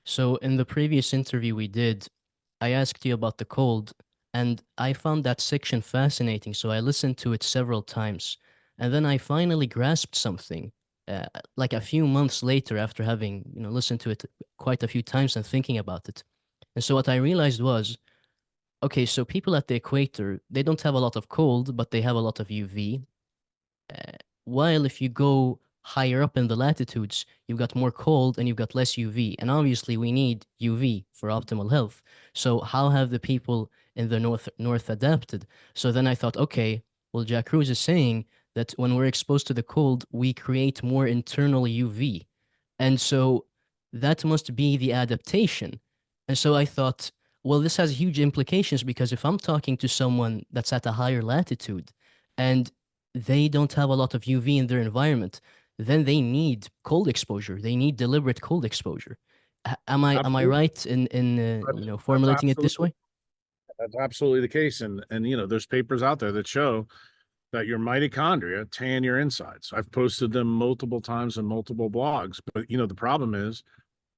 So in the previous interview we did, I asked you about the cold, and I found that section fascinating, so I listened to it several times. And then I finally grasped something, like a few months later after having, listened to it quite a few times and thinking about it. And so what I realized was, okay, so people at the equator, they don't have a lot of cold, but they have a lot of UV. Uh, while if you go higher up in the latitudes, you've got more cold and you've got less UV. And obviously, we need UV for optimal health. So how have the people in the north adapted? So then I thought, okay, well, Jack Kruse is saying that when we're exposed to the cold, we create more internal UV. And so that must be the adaptation. And so I thought, well, this has huge implications because if I'm talking to someone that's at a higher latitude and they don't have a lot of UV in their environment, then they need cold exposure. They need deliberate cold exposure. Am I Absolutely. right in That's formulating it this absolutely way? that's absolutely the case. And there's papers out there that show that your mitochondria tan your insides. I've posted them multiple times in multiple blogs. But the problem is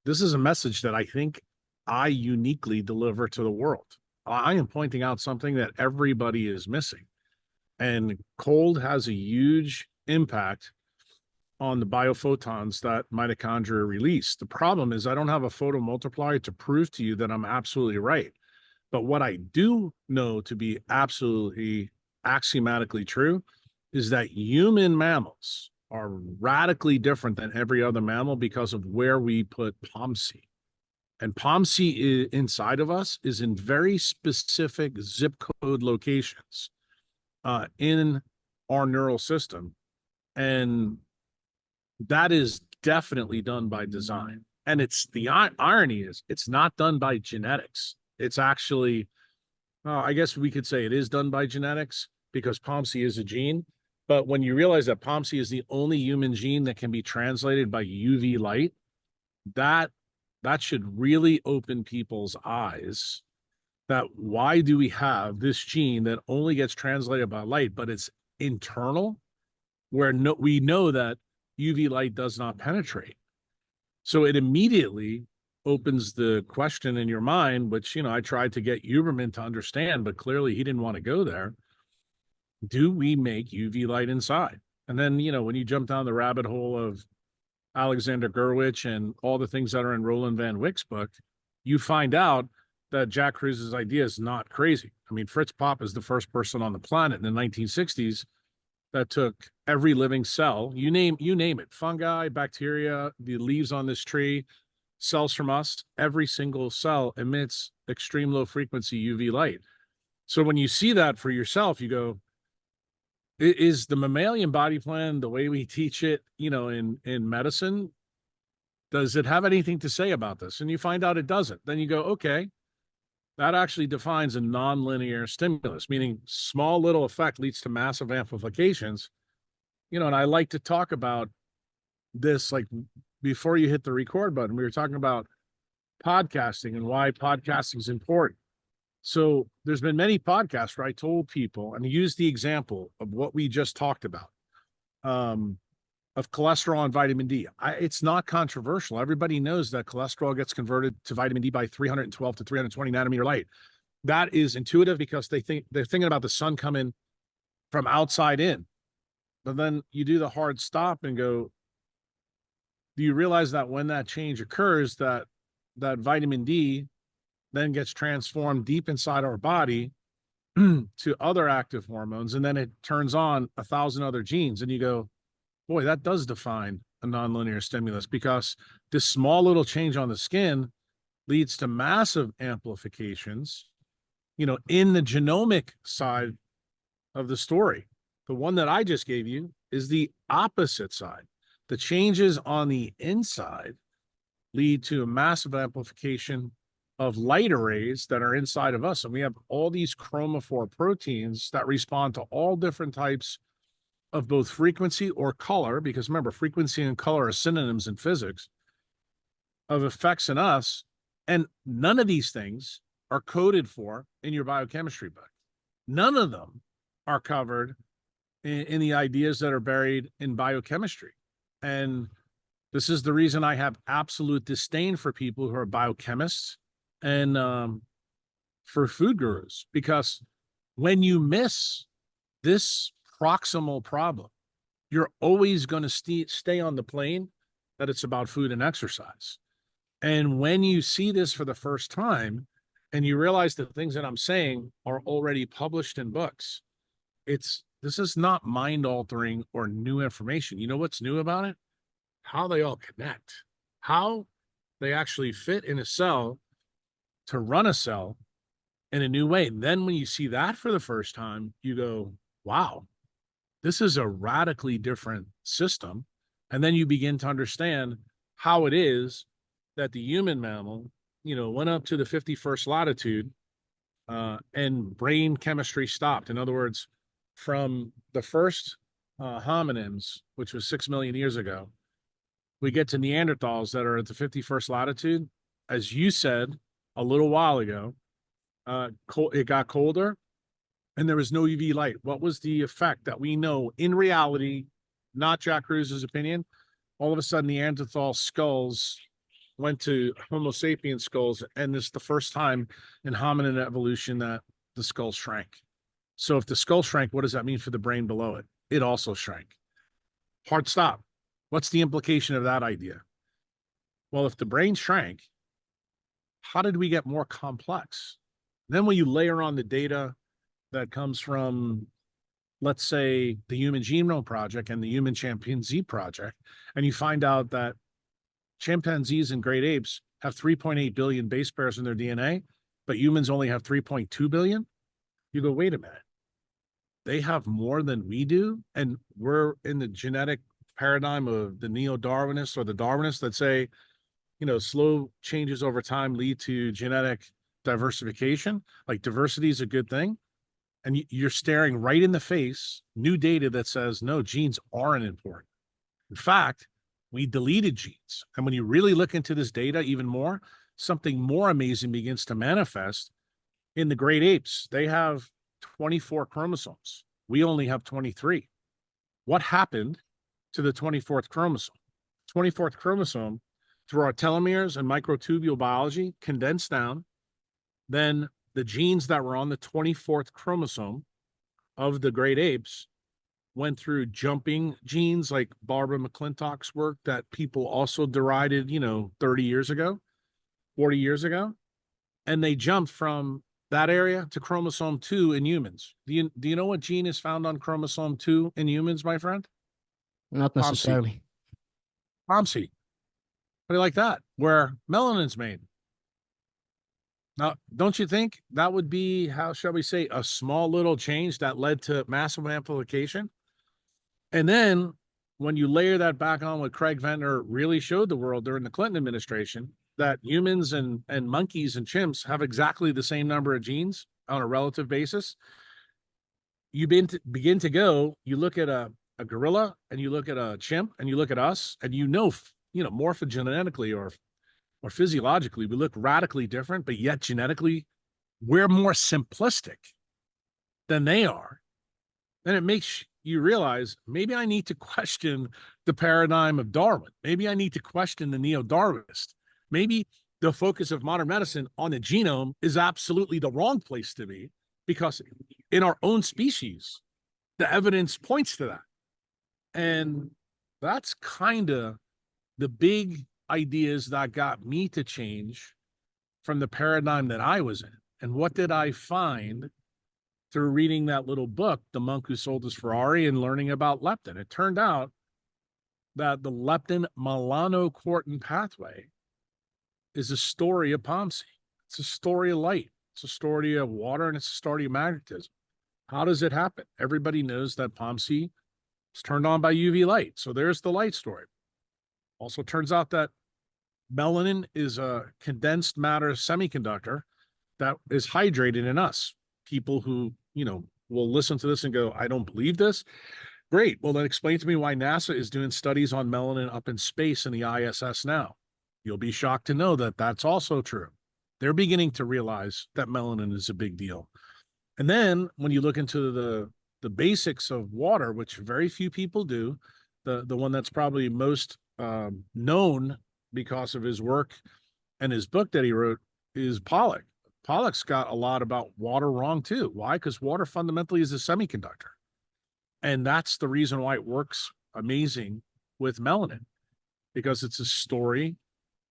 this is a message that I think I uniquely deliver to the world. I am pointing out something that everybody is missing. And cold has a huge impact on the biophotons that mitochondria release. The problem is I don't have a photomultiplier to prove to you that I'm absolutely right. But what I do know to be absolutely axiomatically true is that human mammals are radically different than every other mammal because of where we put POMC. And POMC inside of us is in very specific zip code locations in our neural system. And that is definitely done by design. And it's the irony is it's not done by genetics. It's actually, I guess we could say it is done by genetics because POMC is a gene. But when you realize that POMC is the only human gene that can be translated by UV light, that that should really open people's eyes that why do we have this gene that only gets translated by light, but it's internal, where we know that UV light does not penetrate. So it immediately opens the question in your mind, which I tried to get Huberman to understand, but clearly he didn't want to go there. Do we make UV light inside? And then when you jump down the rabbit hole of Alexander Gurwitch and all the things that are in Roland Van Wyck's book, you find out that Jack Kruse's idea is not crazy. I mean, Fritz Popp is the first person on the planet in the 1960s that took every living cell, you name it, fungi, bacteria, the leaves on this tree, cells from us, every single cell emits extreme low frequency UV light. So when you see that for yourself, you go, is the mammalian body plan the way we teach it, in medicine? Does it have anything to say about this? And you find out it doesn't. Then you go, okay, that actually defines a nonlinear stimulus, meaning small little effect leads to massive amplifications. And I like to talk about this like before you hit the record button. We were talking about podcasting and why podcasting is important. So there's been many podcasts where I told people and use the example of what we just talked about, um, of cholesterol and vitamin D. It's not controversial. Everybody knows that cholesterol gets converted to vitamin D by 312 to 320 nanometer light. That is intuitive because they're thinking about the sun coming from outside in. But then you do the hard stop and go, do you realize that when that change occurs, that vitamin D then gets transformed deep inside our body to other active hormones, and then it turns on 1,000 other genes, and you go, boy, that does define a nonlinear stimulus because this small little change on the skin leads to massive amplifications, in the genomic side of the story. The one that I just gave you is the opposite side. The changes on the inside lead to a massive amplification of light arrays that are inside of us. And we have all these chromophore proteins that respond to all different types of both frequency or color, because remember, frequency and color are synonyms in physics, of effects in us. And none of these things are coded for in your biochemistry book. None of them are covered in the ideas that are buried in biochemistry. And This is the reason I have absolute disdain for people who are biochemists and for food gurus, because when you miss this proximal problem, you're always going to stay on the plane that it's about food and exercise. And when you see this for the first time and you realize the things that I'm saying are already published in books, this is not mind altering or new information. You know what's new about it? How they all connect, how they actually fit in a cell to run a cell in a new way. And then when you see that for the first time, you go, wow, this is a radically different system. And then you begin to understand how it is that the human mammal, went up to the 51st latitude and brain chemistry stopped. In other words, from the first hominins, which was 6 million years ago, we get to Neanderthals that are at the 51st latitude. As you said a little while ago, it got colder and there was no UV light. What was the effect that we know in reality, not Jack Kruse's opinion? All of a sudden, Neanderthal skulls went to Homo sapien skulls, and it's the first time in hominin evolution that the skull shrank. So if the skull shrank, what does that mean for the brain below it? It also shrank. Hard stop. What's the implication of that idea? Well, if the brain shrank, how did we get more complex? Then when you layer on the data that comes from, let's say, the Human Genome Project and the Human Chimpanzee Project, and you find out that chimpanzees and great apes have 3.8 billion base pairs in their DNA, but humans only have 3.2 billion, you go, wait a minute. They have more than we do, and we're in the genetic paradigm of the neo-Darwinists or the Darwinists that say, slow changes over time lead to genetic diversification. Like diversity is a good thing. And you're staring right in the face new data that says, no, genes aren't important. In fact, we deleted genes. And when you really look into this data even more, something more amazing begins to manifest. In the great apes, they have 24 chromosomes. We only have 23. What happened to the 24th chromosome? 24th chromosome, through our telomeres and microtubule biology, condensed down. Then the genes that were on the 24th chromosome of the great apes went through jumping genes like Barbara McClintock's work that people also derided, 30 years ago, 40 years ago. And they jumped from that area to chromosome 2 in humans. Do you know what gene is found on chromosome 2 in humans, my friend? Not POMC. necessarily. POMC. How do you like that? Where melanin's made. Now, don't you think that would be, how shall we say, a small little change that led to massive amplification? And then when you layer that back on what Craig Ventnor really showed the world during the Clinton administration, that humans and monkeys and chimps have exactly the same number of genes on a relative basis, you begin to go, you look at a gorilla and you look at a chimp and you look at us, and morphogenetically or physiologically, we look radically different, but yet genetically, we're more simplistic than they are. Then it makes you realize, maybe I need to question the paradigm of Darwin. Maybe I need to question the neo-Darwinist. Maybe the focus of modern medicine on the genome is absolutely the wrong place to be, because in our own species, the evidence points to that. And that's kind of the big ideas that got me to change from the paradigm that I was in. And what did I find through reading that little book, The Monk Who Sold His Ferrari, and learning about leptin? It turned out that the leptin melanocortin pathway is a story of POMC. It's a story of light. It's a story of water, and it's a story of magnetism. How does it happen? Everybody knows that POMC is turned on by UV light. So there's the light story. Also turns out that melanin is a condensed matter semiconductor that is hydrated in us. People who, will listen to this and go, I don't believe this. Great. Well, then explain to me why NASA is doing studies on melanin up in space in the ISS now. You'll be shocked to know that that's also true. They're beginning to realize that melanin is a big deal. And then when you look into the basics of water, which very few people do, the one that's probably most known because of his work and his book that he wrote is Pollock. Pollock's got a lot about water wrong too. Why? Because water fundamentally is a semiconductor. And that's the reason why it works amazing with melanin, because it's a story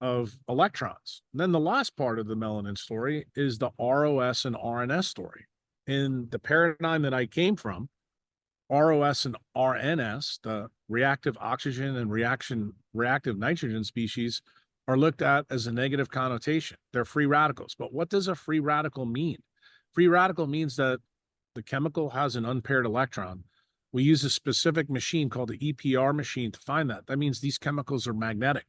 of electrons. And then the last part of the melanin story is the ROS and RNS story. In the paradigm that I came from, ROS and RNS, the reactive oxygen and reactive nitrogen species, are looked at as a negative connotation. They're free radicals. But what does a free radical mean? Free radical means that the chemical has an unpaired electron. We use a specific machine called the EPR machine to find that. That means these chemicals are magnetic.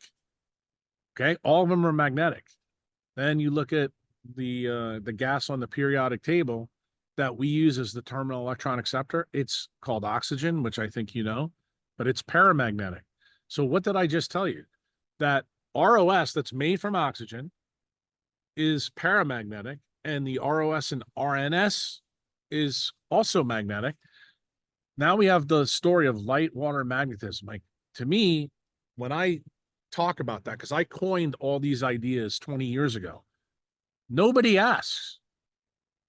Okay, all of them are magnetic. Then you look at the gas on the periodic table that we use as the terminal electron acceptor. It's called oxygen, which I think you know, but it's paramagnetic. So what did I just tell you? That ROS that's made from oxygen is paramagnetic, and the ROS and RNS is also magnetic. Now we have the story of light, water, and magnetism. Like, to me, when I talk about that, because I coined all these ideas 20 years ago, nobody asks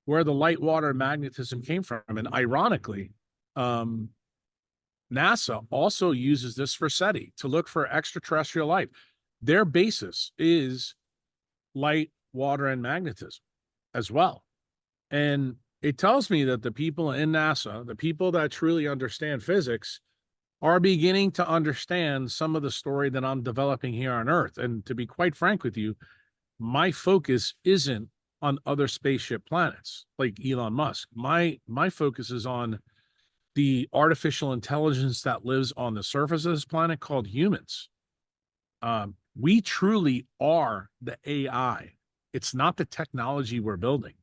where the light, water, and magnetism came from. And ironically, NASA also uses this for SETI to look for extraterrestrial life. Their basis is light, water, and magnetism as well. And it tells me that the people in NASA, the people that truly understand physics, are beginning to understand some of the story that I'm developing here on Earth. And to be quite frank with you, my focus isn't on other spaceship planets like Elon Musk. My focus is on the artificial intelligence that lives on the surface of this planet called humans. We truly are the AI. It's not the technology we're building.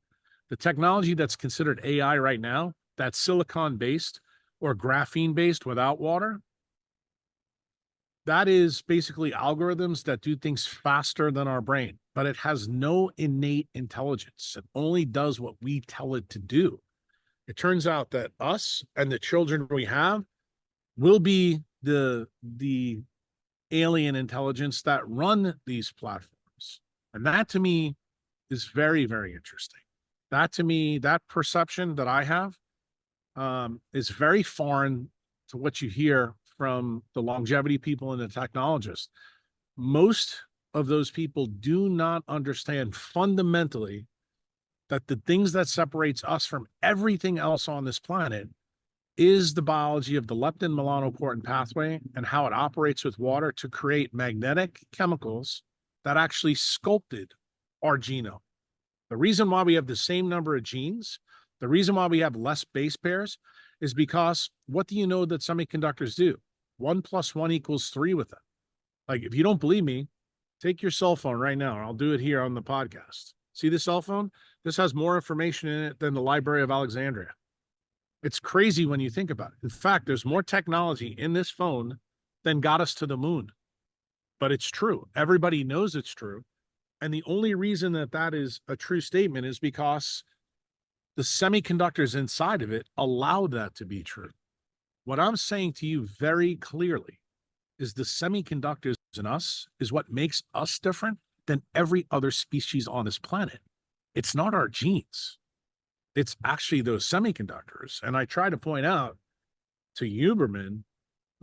The technology that's considered AI right now, that's silicon-based or graphene-based without water, that is basically algorithms that do things faster than our brain, but it has no innate intelligence. It only does what we tell it to do. It turns out that us and the children we have will be the alien intelligence that run these platforms. And that to me is very, very interesting. That to me, that perception that I have is very foreign to what you hear from the longevity people and the technologists. Most of those people do not understand fundamentally that the things that separates us from everything else on this planet is the biology of the leptin melanocortin pathway and how it operates with water to create magnetic chemicals that actually sculpted our genome. The reason why we have the same number of genes, the reason why we have less base pairs, is because what do you know that semiconductors do? 1 + 1 = 3 with them. Like, if you don't believe me, take your cell phone right now, and I'll do it here on the podcast. See the cell phone? This has more information in it than the Library of Alexandria. It's crazy when you think about it. In fact, there's more technology in this phone than got us to the moon. But it's true. Everybody knows it's true. And the only reason that that is a true statement is because the semiconductors inside of it allow that to be true. What I'm saying to you very clearly is the semiconductors in us is what makes us different than every other species on this planet. It's not our genes. It's actually those semiconductors. And I try to point out to Huberman,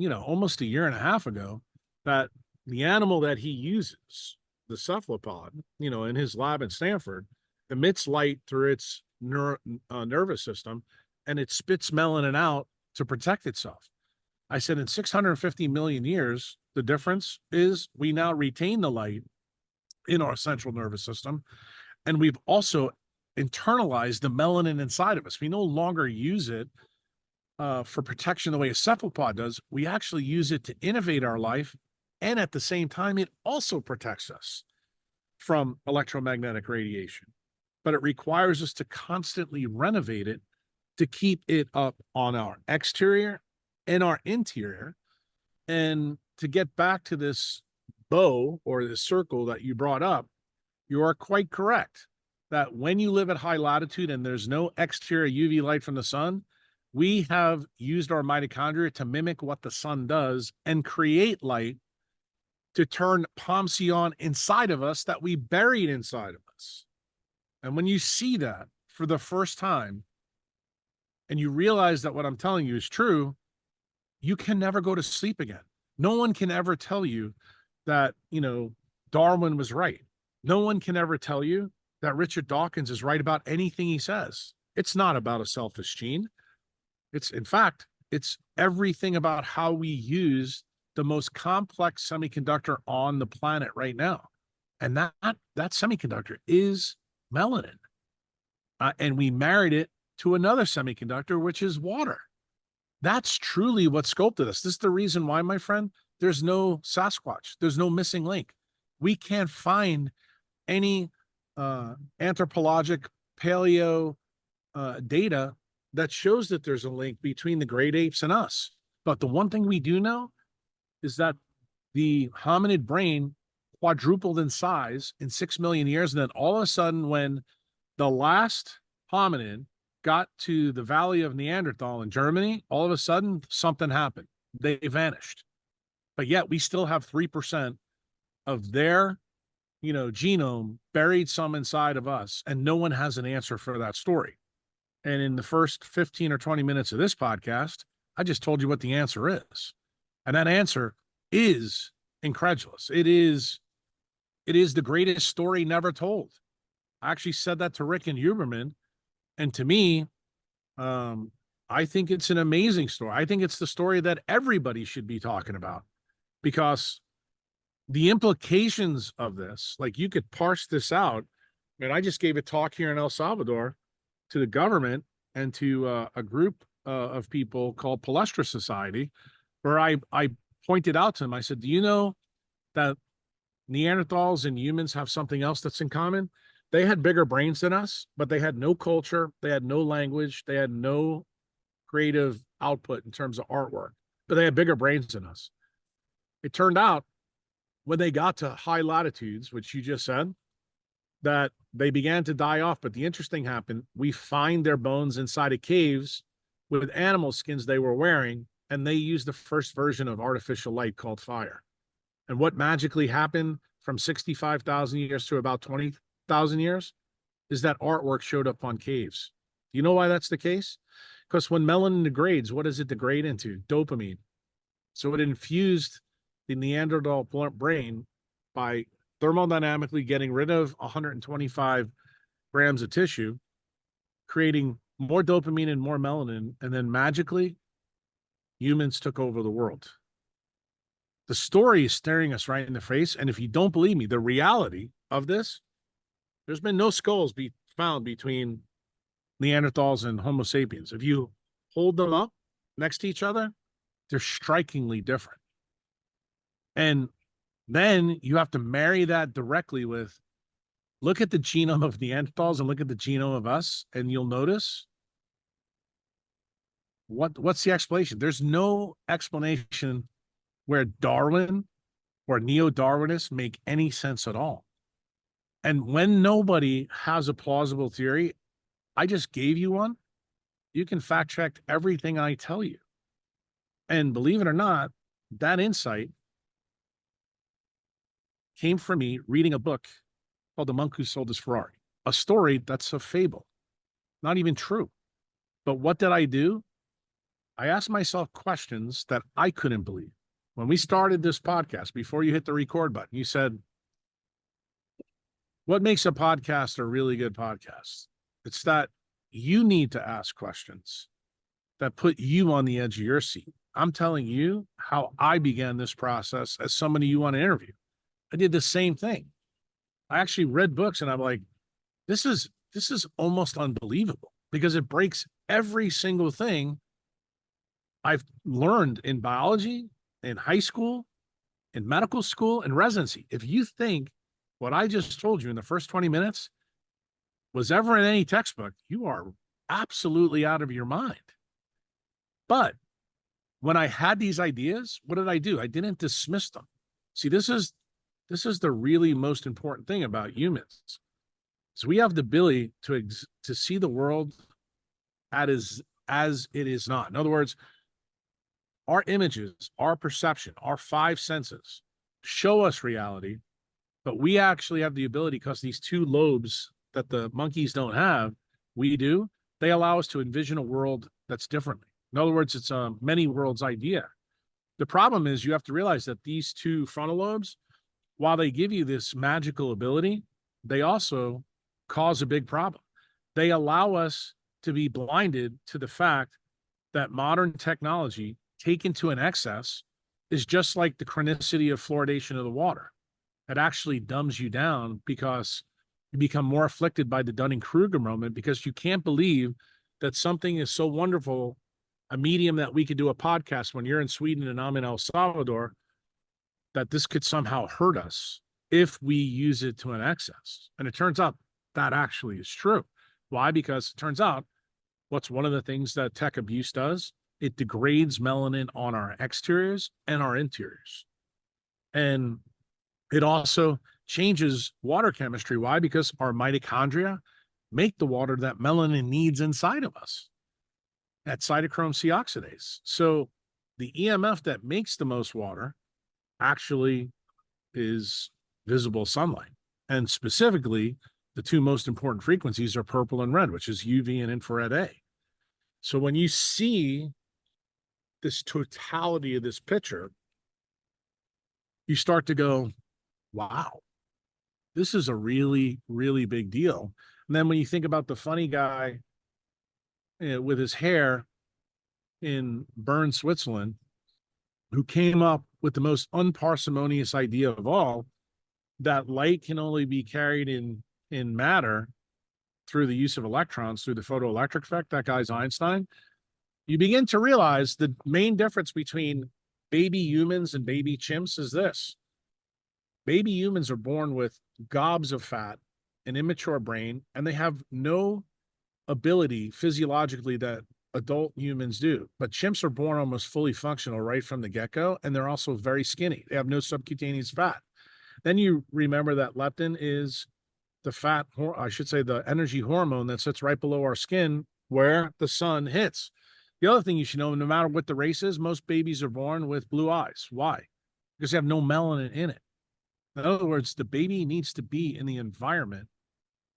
almost a year and a half ago, that the animal that he uses, the cephalopod, in his lab at Stanford, emits light through its nervous system, and it spits melanin out to protect itself. I said, in 650 million years, the difference is we now retain the light in our central nervous system, and we've also internalized the melanin inside of us. We no longer use it for protection the way a cephalopod does. We actually use it to innovate our life, and at the same time, it also protects us from electromagnetic radiation. But it requires us to constantly renovate it to keep it up on our exterior and our interior. And to get back to this bow or this circle that you brought up, you are quite correct that when you live at high latitude and there's no exterior UV light from the sun, we have used our mitochondria to mimic what the sun does and create light to turn POMC on inside of us that we buried inside of us. And when you see that for the first time and you realize that what I'm telling you is true, you can never go to sleep again. No one can ever tell you that, Darwin was right. No one can ever tell you that Richard Dawkins is right about anything he says. It's not about a selfish gene. In fact, it's everything about how we use the most complex semiconductor on the planet right now. And that semiconductor is melanin. And we married it to another semiconductor, which is water. That's truly what sculpted us. This is the reason why, my friend, there's no Sasquatch. There's no missing link. We can't find any anthropologic paleo data that shows that there's a link between the great apes and us. But the one thing we do know is that the hominid brain quadrupled in size in 6 million years. And then all of a sudden, when the last hominid got to the Valley of Neanderthal in Germany, all of a sudden something happened. They vanished. But yet we still have 3% of their, genome buried some inside of us, and no one has an answer for that story. And in the first 15 or 20 minutes of this podcast, I just told you what the answer is. And that answer is incredulous. It is the greatest story never told. I actually said that to Rick and Huberman. And to me, I think it's an amazing story. I think it's the story that everybody should be talking about, because the implications of this, like, you could parse this out. And I just gave a talk here in El Salvador to the government and to a group of people called Palestra Society, where I pointed out to them, I said, do you know that Neanderthals and humans have something else that's in common? They had bigger brains than us, but they had no culture. They had no language. They had no creative output in terms of artwork, but they had bigger brains than us. It turned out when they got to high latitudes, which you just said, that they began to die off. But the interesting happened. We find their bones inside of caves with animal skins they were wearing, and they used the first version of artificial light called fire. And what magically happened from 65,000 years to about 20,000 years is that artwork showed up on caves. Do you know why that's the case? Because when melanin degrades, what does it degrade into? Dopamine. So it infused the Neanderthal brain by thermodynamically getting rid of 125 grams of tissue, creating more dopamine and more melanin, and then magically humans took over the world. The story is staring us right in the face. And if you don't believe me, the reality of this, there's been no skulls found between Neanderthals and Homo sapiens. If you hold them up next to each other, they're strikingly different. And then you have to marry that directly with, look at the genome of Neanderthals and look at the genome of us, and you'll notice what's the explanation? There's no explanation where Darwin or neo-Darwinists make any sense at all. And when nobody has a plausible theory, I just gave you one. You can fact check everything I tell you. And believe it or not, that insight came from me reading a book called The Monk Who Sold His Ferrari, a story that's a fable, not even true. But what did I do? I asked myself questions that I couldn't believe. When we started this podcast, before you hit the record button, you said, what makes a podcast a really good podcast? It's that you need to ask questions that put you on the edge of your seat. I'm telling you how I began this process as somebody you want to interview. I did the same thing. I actually read books and I'm like, this is almost unbelievable, because it breaks every single thing I've learned in biology, in high school, in medical school, and residency. If you think what I just told you in the first 20 minutes was ever in any textbook, you are absolutely out of your mind. But when I had these ideas, what did I do? I didn't dismiss them. See, this is the really most important thing about humans. So we have the ability to see the world as it is not. In other words, our images, our perception, our five senses show us reality, but we actually have the ability, because these two lobes that the monkeys don't have, we do. They allow us to envision a world that's different. In other words, it's a many worlds idea. The problem is you have to realize that these two frontal lobes, while they give you this magical ability, they also cause a big problem. They allow us to be blinded to the fact that modern technology, taken to an excess, is just like the chronicity of fluoridation of the water. It actually dumbs you down because you become more afflicted by the Dunning-Kruger moment, because you can't believe that something is so wonderful, a medium that we could do a podcast when you're in Sweden and I'm in El Salvador, that this could somehow hurt us if we use it to an excess. And it turns out that actually is true. Why? Because it turns out what's one of the things that tech abuse does? It degrades melanin on our exteriors and our interiors. And it also changes water chemistry. Why? Because our mitochondria make the water that melanin needs inside of us at cytochrome C oxidase. So the EMF that makes the most water actually is visible sunlight. And specifically, the two most important frequencies are purple and red, which is UV and infrared A. So when you see this totality of this picture, you start to go, wow, this is a really, really big deal. And then when you think about the funny guy with his hair in Bern, Switzerland, who came up with the most unparsimonious idea of all, that light can only be carried in matter through the use of electrons, through the photoelectric effect, that guy's Einstein, you begin to realize the main difference between baby humans and baby chimps is this. Baby humans are born with gobs of fat, an immature brain, and they have no ability physiologically that adult humans do. But chimps are born almost fully functional right from the get-go, and they're also very skinny. They have no subcutaneous fat. Then you remember that leptin is the fat, I should say the energy hormone that sits right below our skin where the sun hits. The other thing you should know, no matter what the race is, most babies are born with blue eyes. Why? Because they have no melanin in it. In other words, the baby needs to be in the environment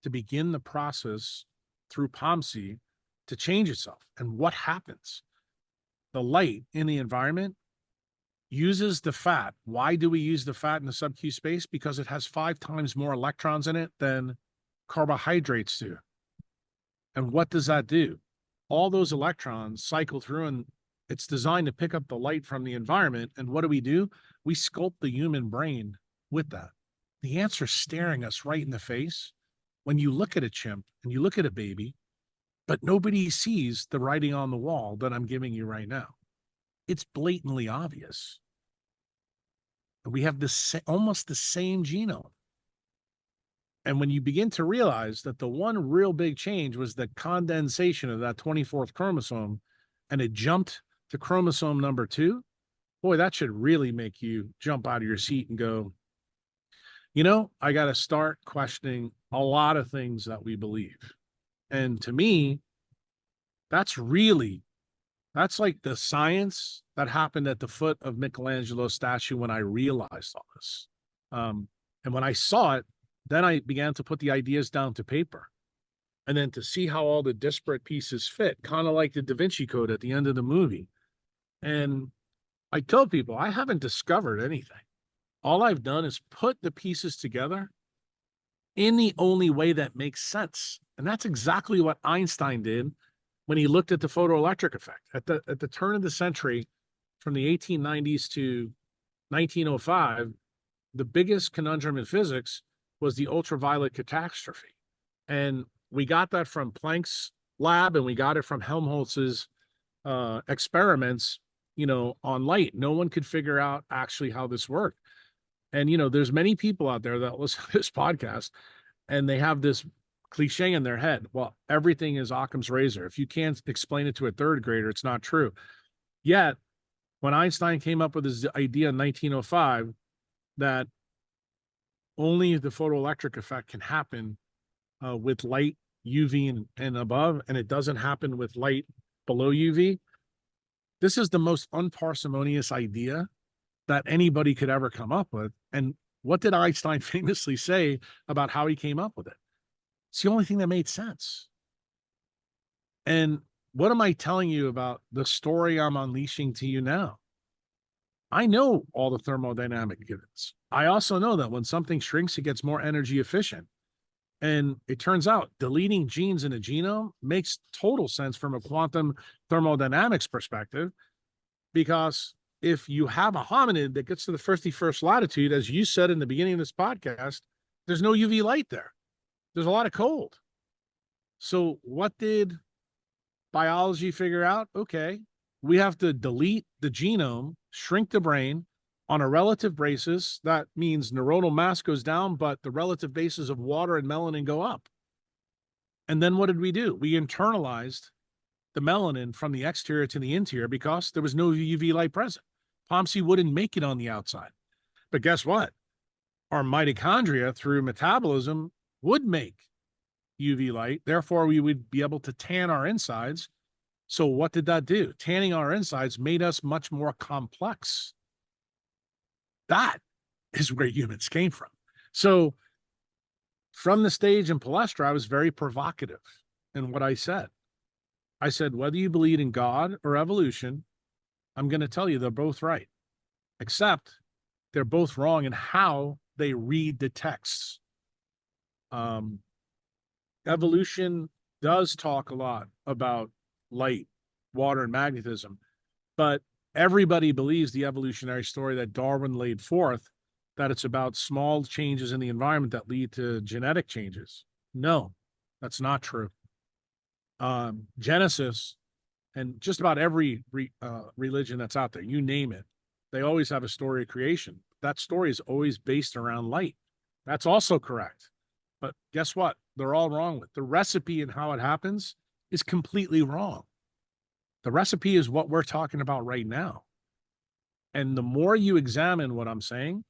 to begin the process through POMC to change itself. And what happens? The light in the environment uses the fat. Why do we use the fat in the sub-Q space? Because it has 5 times more electrons in it than carbohydrates do. And what does that do? All those electrons cycle through, and it's designed to pick up the light from the environment. And what do? We sculpt the human brain with that. The answer is staring us right in the face when you look at a chimp and you look at a baby, but nobody sees the writing on the wall that I'm giving you right now. It's blatantly obvious. We have this almost the same genome. And when you begin to realize that the one real big change was the condensation of that 24th chromosome, and it jumped to chromosome number 2, boy, that should really make you jump out of your seat and go, I got to start questioning a lot of things that we believe. And to me, that's like the science that happened at the foot of Michelangelo's statue when I realized all this. And when I saw it, then I began to put the ideas down to paper, and then to see how all the disparate pieces fit, kind of like the Da Vinci Code at the end of the movie. And I tell people, I haven't discovered anything. All I've done is put the pieces together in the only way that makes sense. And that's exactly what Einstein did when he looked at the photoelectric effect. At the turn of the century, from the 1890s to 1905, the biggest conundrum in physics was the ultraviolet catastrophe. And we got that from Planck's lab, and we got it from Helmholtz's experiments, on light. No one could figure out actually how this worked. And, there's many people out there that listen to this podcast, and they have this cliche in their head. Well, everything is Occam's razor. If you can't explain it to a third grader, it's not true. Yet, when Einstein came up with his idea in 1905 that only the photoelectric effect can happen with light UV and above, and it doesn't happen with light below UV. This is the most unparsimonious idea that anybody could ever come up with. And what did Einstein famously say about how he came up with it? It's the only thing that made sense. And what am I telling you about the story I'm unleashing to you now? I know all the thermodynamic givens. I also know that when something shrinks, it gets more energy efficient. And it turns out deleting genes in a genome makes total sense from a quantum thermodynamics perspective, because if you have a hominid that gets to the 51st latitude, as you said in the beginning of this podcast, there's no UV light there. There's a lot of cold. So what did biology figure out? Okay, we have to delete the genome, shrink the brain on a relative basis. That means neuronal mass goes down, but the relative bases of water and melanin go up. And then what did we do? We internalized the melanin from the exterior to the interior because there was no UV light present. POMC wouldn't make it on the outside. But guess what? Our mitochondria, through metabolism, would make UV light. Therefore, we would be able to tan our insides. So what did that do? Tanning our insides made us much more complex. That is where humans came from. So from the stage in Palestra, I was very provocative in what I said. I said, whether you believe in God or evolution, I'm going to tell you they're both right, except they're both wrong in how they read the texts. Evolution does talk a lot about light, water, and magnetism, but everybody believes the evolutionary story that Darwin laid forth, that it's about small changes in the environment that lead to genetic changes. No, that's not true. Genesis and just about every religion that's out there, you name it, they always have a story of creation. That story is always based around light. That's also correct. But guess what? They're all wrong with the recipe, and how it happens is completely wrong. The recipe is what we're talking about right now. And the more you examine what I'm saying,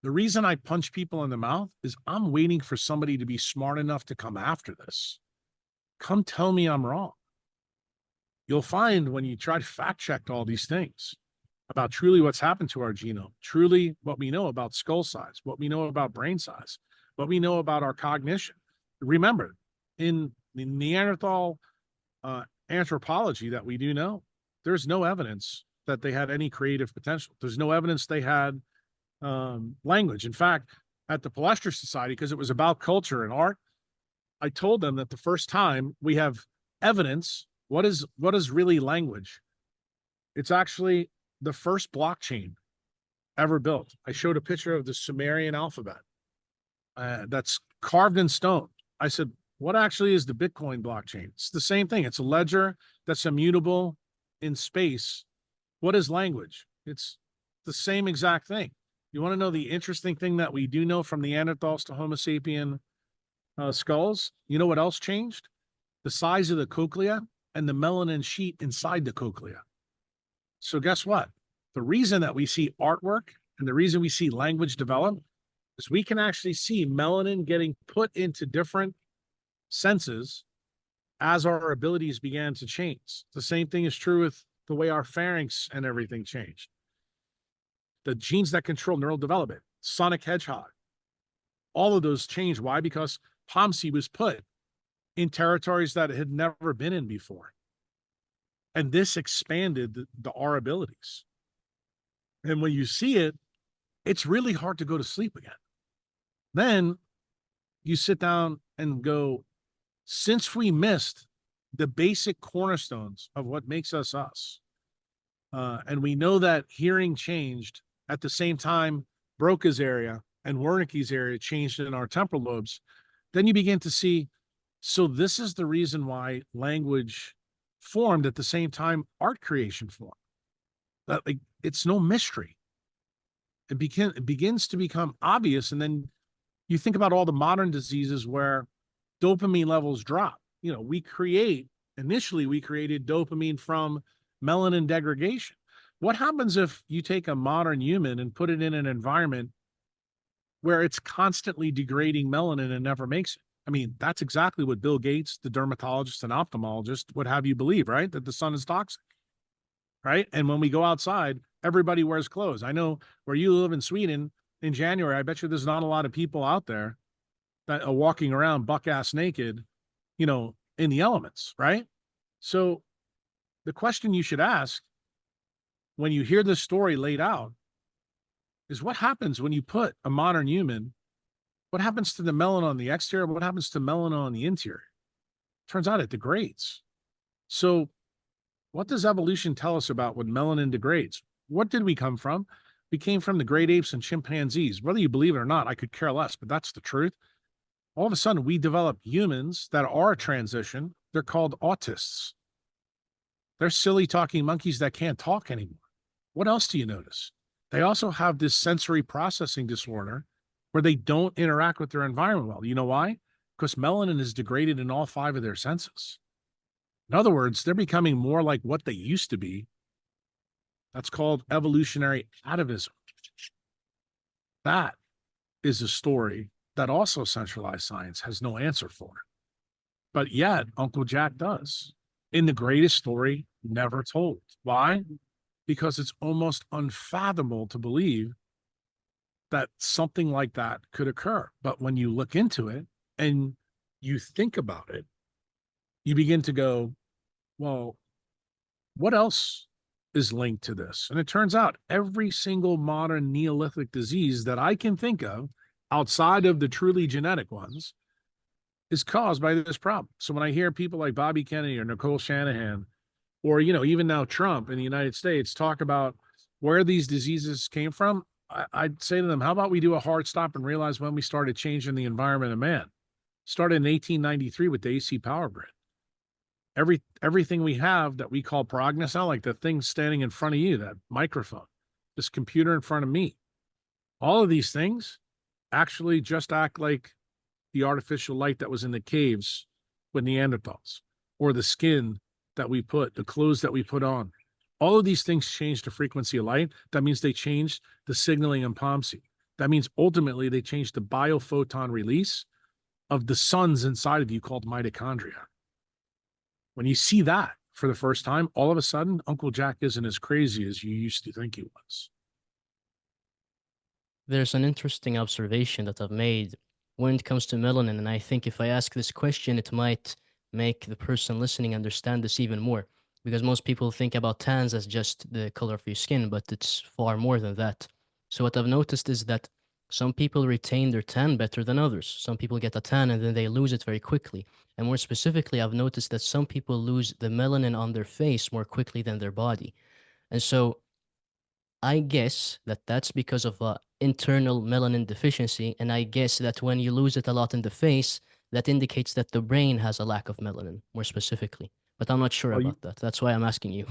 the reason I punch people in the mouth is I'm waiting for somebody to be smart enough to come after this. Come tell me I'm wrong. You'll find when you try to fact check all these things about truly what's happened to our genome, truly what we know about skull size, what we know about brain size, what we know about our cognition. Remember, in the Neanderthal anthropology that we do know, there's no evidence that they had any creative potential. There's no evidence they had language. In fact, at the Palestra Society, because it was about culture and art, I told them that the first time we have evidence, what is really language? It's actually the first blockchain ever built. I showed a picture of the Sumerian alphabet that's carved in stone. I said, what actually is the Bitcoin blockchain? It's the same thing. It's a ledger that's immutable in space. What is language? It's the same exact thing. You want to know the interesting thing that we do know from the Neanderthals to Homo sapien skulls? You know what else changed? The size of the cochlea and the melanin sheet inside the cochlea. So guess what? The reason that we see artwork and the reason we see language develop is we can actually see melanin getting put into different senses as our abilities began to change. The same thing is true with the way our pharynx and everything changed. The genes that control neural development, sonic hedgehog, all of those changed. Why? Because POMC was put in territories that it had never been in before. And this expanded our abilities. And when you see it, it's really hard to go to sleep again. Then you sit down and go, since we missed the basic cornerstones of what makes us us, and we know that hearing changed at the same time Broca's area and Wernicke's area changed in our temporal lobes, then you begin to see, so this is the reason why language formed at the same time art creation formed. That, like, it's no mystery. It begins to become obvious, and then you think about all the modern diseases where dopamine levels drop. You know, initially we created dopamine from melanin degradation. What happens if you take a modern human and put it in an environment where it's constantly degrading melanin and never makes it? I mean, that's exactly what Bill Gates, the dermatologist and ophthalmologist, would have you believe, right? That the sun is toxic, right? And when we go outside, everybody wears clothes. I know where you live in Sweden in January, I bet you there's not a lot of people out there that are walking around buck ass naked, in the elements, right? So the question you should ask when you hear this story laid out is what happens when you put a modern human, what happens to the melanin on the exterior? What happens to melanin on the interior? Turns out it degrades. So what does evolution tell us about when melanin degrades? What did we come from? We came from the great apes and chimpanzees. Whether you believe it or not, I could care less, but that's the truth. All of a sudden, we develop humans that are a transition. They're called autists. They're silly talking monkeys that can't talk anymore. What else do you notice? They also have this sensory processing disorder where they don't interact with their environment well. You know why? Because melanin is degraded in all 5 of their senses. In other words, they're becoming more like what they used to be. That's called evolutionary atavism. That is a story that also centralized science has no answer for. But yet, Uncle Jack does. In the greatest story never told. Why? Because it's almost unfathomable to believe that something like that could occur. But when you look into it and you think about it, you begin to go, well, what else is linked to this? And it turns out every single modern Neolithic disease that I can think of outside of the truly genetic ones is caused by this problem. So when I hear people like Bobby Kennedy or Nicole Shanahan, or, even now Trump in the United States talk about where these diseases came from, I'd say to them, how about we do a hard stop and realize when we started changing the environment of man? Started in 1893 with the AC power grid. Everything we have that we call prognoscent, like the thing standing in front of you, that microphone, this computer in front of me, all of these things actually just act like the artificial light that was in the caves with Neanderthals, or the skin that we put, the clothes that we put on. All of these things change the frequency of light. That means they change the signaling in POMC. That means ultimately they change the biophoton release of the cells inside of you called mitochondria. When you see that for the first time, all of a sudden, Uncle Jack isn't as crazy as you used to think he was. There's an interesting observation that I've made when it comes to melanin, and I think if I ask this question, it might make the person listening understand this even more. Because most people think about tans as just the color of your skin, but it's far more than that. So what I've noticed is that some people retain their tan better than others. Some people get a tan and then they lose it very quickly. And more specifically, I've noticed that some people lose the melanin on their face more quickly than their body. And so I guess that that's because of internal melanin deficiency, and I guess that when you lose it a lot in the face, that indicates that the brain has a lack of melanin, more specifically. But I'm not sure Well, about that. That's why I'm asking you.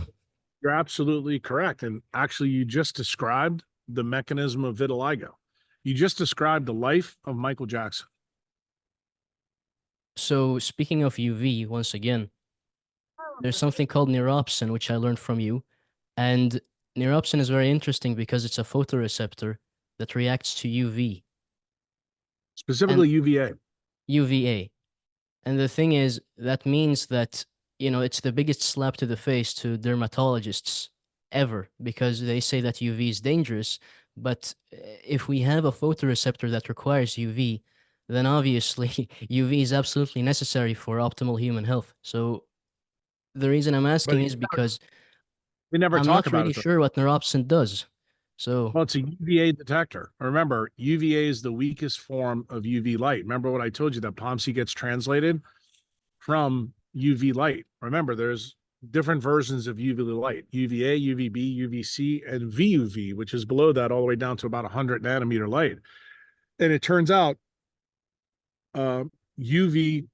you're absolutely correct. And actually, you just described the mechanism of vitiligo. You just described the life of Michael Jackson. So speaking of UV, once again, there's something called neuropsin, which I learned from you, and neuropsin is very interesting because it's a photoreceptor that reacts to UV and Specifically UVA. UVA. And the thing is, that means that, it's the biggest slap to the face to dermatologists ever because they say that UV is dangerous. But if we have a photoreceptor that requires UV, then obviously UV is absolutely necessary for optimal human health. So the reason I'm But asking is because we never I'm talk not about really it, though. sure what neuropsin does. So, Well, it's a UVA detector. Remember, UVA is the weakest form of UV light. Remember what I told you, that POMC gets translated from UV light. Remember, there's different versions of UV light: UVA, UVB, UVC, and VUV, which is below that, all the way down to about 100 nanometer light. And it turns out UV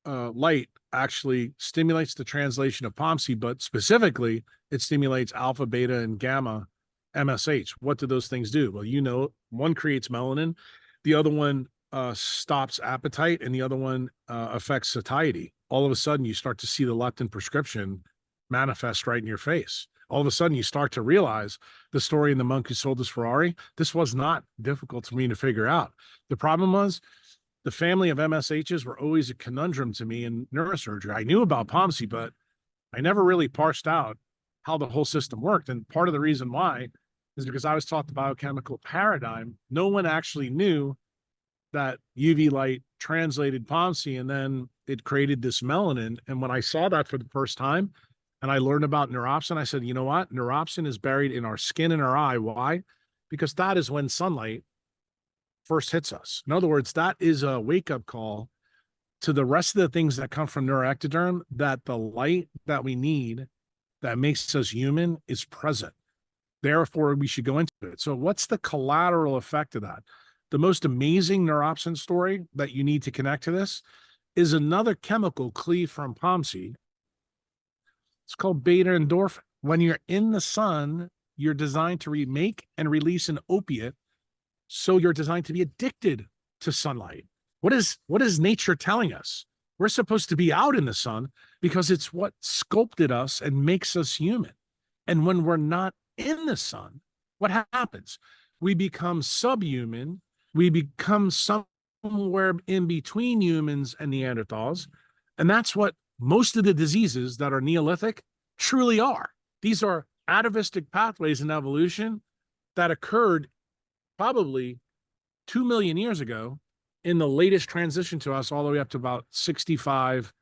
light actually stimulates the translation of POMC, but specifically, it stimulates alpha, beta, and gamma MSH. What do those things do? Well, one creates melanin, the other one stops appetite, and the other one affects satiety. All of a sudden, you start to see the leptin prescription manifest right in your face. All of a sudden, you start to realize the story in The Monk Who Sold His Ferrari. This was not difficult for me to figure out. The problem was the family of MSHs were always a conundrum to me in neurosurgery. I knew about POMC, but I never really parsed out how the whole system worked. And part of the reason why is because I was taught the biochemical paradigm. No one actually knew that UV light translated POMC, and then it created this melanin. And when I saw that for the first time and I learned about neuropsin, I said, you know what? Neuropsin is buried in our skin and our eye. Why? Because that is when sunlight first hits us. In other words, that is a wake-up call to the rest of the things that come from neuroectoderm, that the light that we need that makes us human is present. Therefore, we should go into it. So what's the collateral effect of that? The most amazing neuropsin story that you need to connect to this is another chemical cleaved from POMC. It's called beta endorphin. When you're in the sun, you're designed to remake and release an opiate. So you're designed to be addicted to sunlight. What is nature telling us? We're supposed to be out in the sun because it's what sculpted us and makes us human. And when we're not in the sun, what happens? We become subhuman. We become somewhere in between humans and Neanderthals. And that's what most of the diseases that are Neolithic truly are. These are atavistic pathways in evolution that occurred probably 2 million years ago in the latest transition to us all the way up to about 65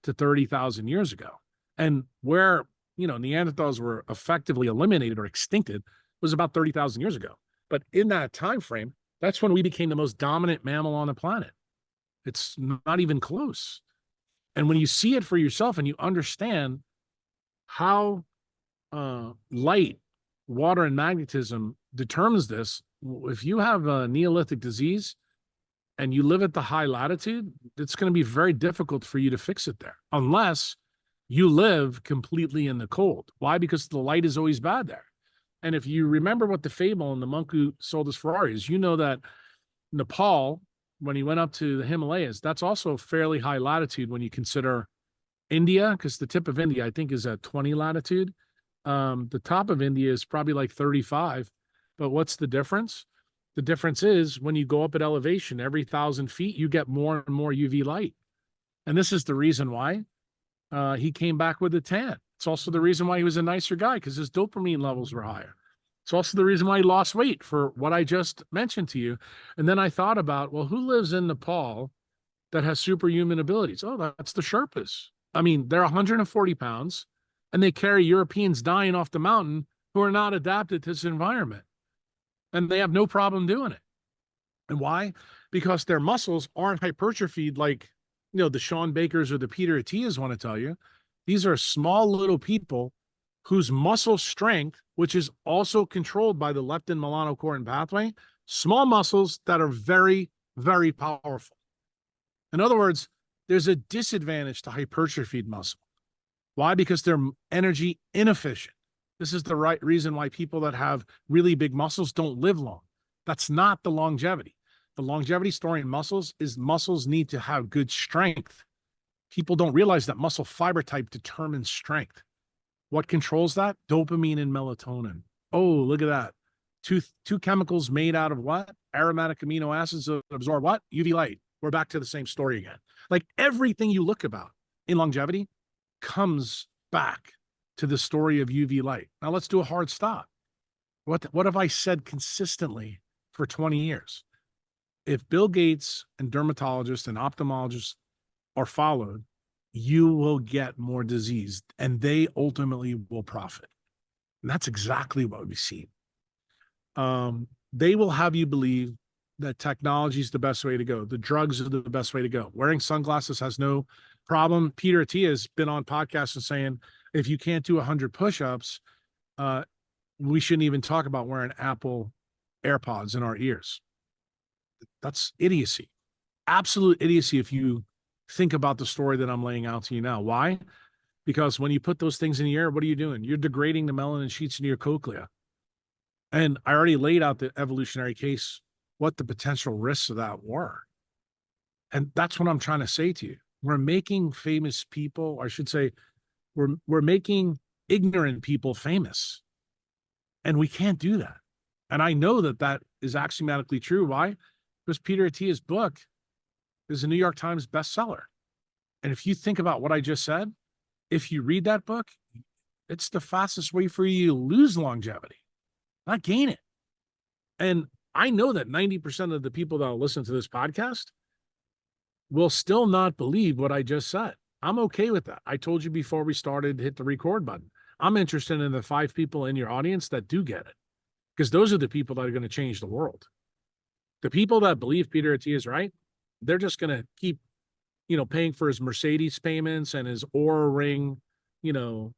to 30,000 years ago. And where, Neanderthals were effectively eliminated or extincted was about 30,000 years ago. But in that time frame, that's when we became the most dominant mammal on the planet. It's not even close. And when you see it for yourself and you understand how light, water, and magnetism determines this, if you have a Neolithic disease and you live at the high latitude, it's going to be very difficult for you to fix it there, unless you live completely in the cold. Why? Because the light is always bad there. And if you remember what the fable in The Monk Who Sold His Ferrari is, you know that Nepal, when he went up to the Himalayas, that's also fairly high latitude when you consider India, because the tip of India, I think, is at 20 latitude. The top of India is probably like 35. But what's the difference? The difference is when you go up at elevation, every 1,000 feet, you get more and more UV light. And this is the reason why he came back with a tan. It's also the reason why he was a nicer guy, because his dopamine levels were higher. It's also the reason why he lost weight, for what I just mentioned to you. And then I thought about, well, who lives in Nepal that has superhuman abilities? Oh, that's the Sherpas. I mean, they're 140 pounds, and they carry Europeans dying off the mountain who are not adapted to this environment. And they have no problem doing it. And why? Because their muscles aren't hypertrophied like, the Sean Bakers or the Peter Attias want to tell you. These are small little people whose muscle strength, which is also controlled by the leptin melanocortin pathway, small muscles that are very, very powerful. In other words, there's a disadvantage to hypertrophied muscle. Why? Because they're energy inefficient. This is the right reason why people that have really big muscles don't live long. That's not the longevity. The longevity story in muscles is muscles need to have good strength. People don't realize that muscle fiber type determines strength. What controls that? Dopamine and melatonin. Oh, look at that. Two chemicals made out of what? Aromatic amino acids that absorb what? UV light. We're back to the same story again. Like everything you look about in longevity comes back to the story of UV light. Now let's do a hard stop. What have I said consistently for 20 years? If Bill Gates and dermatologists and ophthalmologists are followed, you will get more disease and they ultimately will profit. And that's exactly what we've seen. They will have you believe that technology is the best way to go. The drugs are the best way to go. Wearing sunglasses has no problem. Peter Attia has been on podcasts and saying, if you can't do 100 push-ups, we shouldn't even talk about wearing Apple AirPods in our ears. That's idiocy. Absolute idiocy if you think about the story that I'm laying out to you now. Why? Because when you put those things in the air, what are you doing? You're degrading the melanin sheets in your cochlea. And I already laid out the evolutionary case, what the potential risks of that were. And that's what I'm trying to say to you. We're making famous people, or I should say, we're making ignorant people famous. And we can't do that. And I know that that is axiomatically true. Why? Because Peter Attia's book is a New York Times bestseller. And if you think about what I just said, if you read that book, It's the fastest way for you to lose longevity, not gain it. And I know that 90% of the people that will listen to this podcast will still not believe what I just said. I'm okay with that. I told you before we started, hit the record button. I'm interested in the 5 people in your audience that do get it, because those are the people that are going to change the world. The people that believe Peter Attia is right, they're just going to keep, paying for his Mercedes payments and his Aura Ring,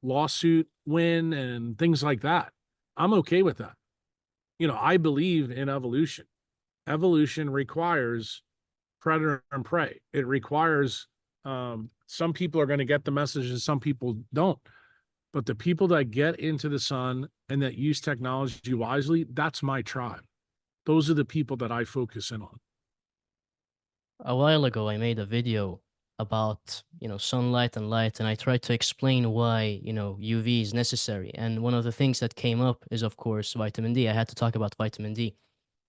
lawsuit win and things like that. I'm okay with that. I believe in evolution. Evolution requires predator and prey. It requires, some people are going to get the message and some people don't. But the people that get into the sun and that use technology wisely, that's my tribe. Those are the people that I focus in on. A while ago, I made a video about, sunlight and light, and I tried to explain why, UV is necessary. And one of the things that came up is, of course, vitamin D. I had to talk about vitamin D.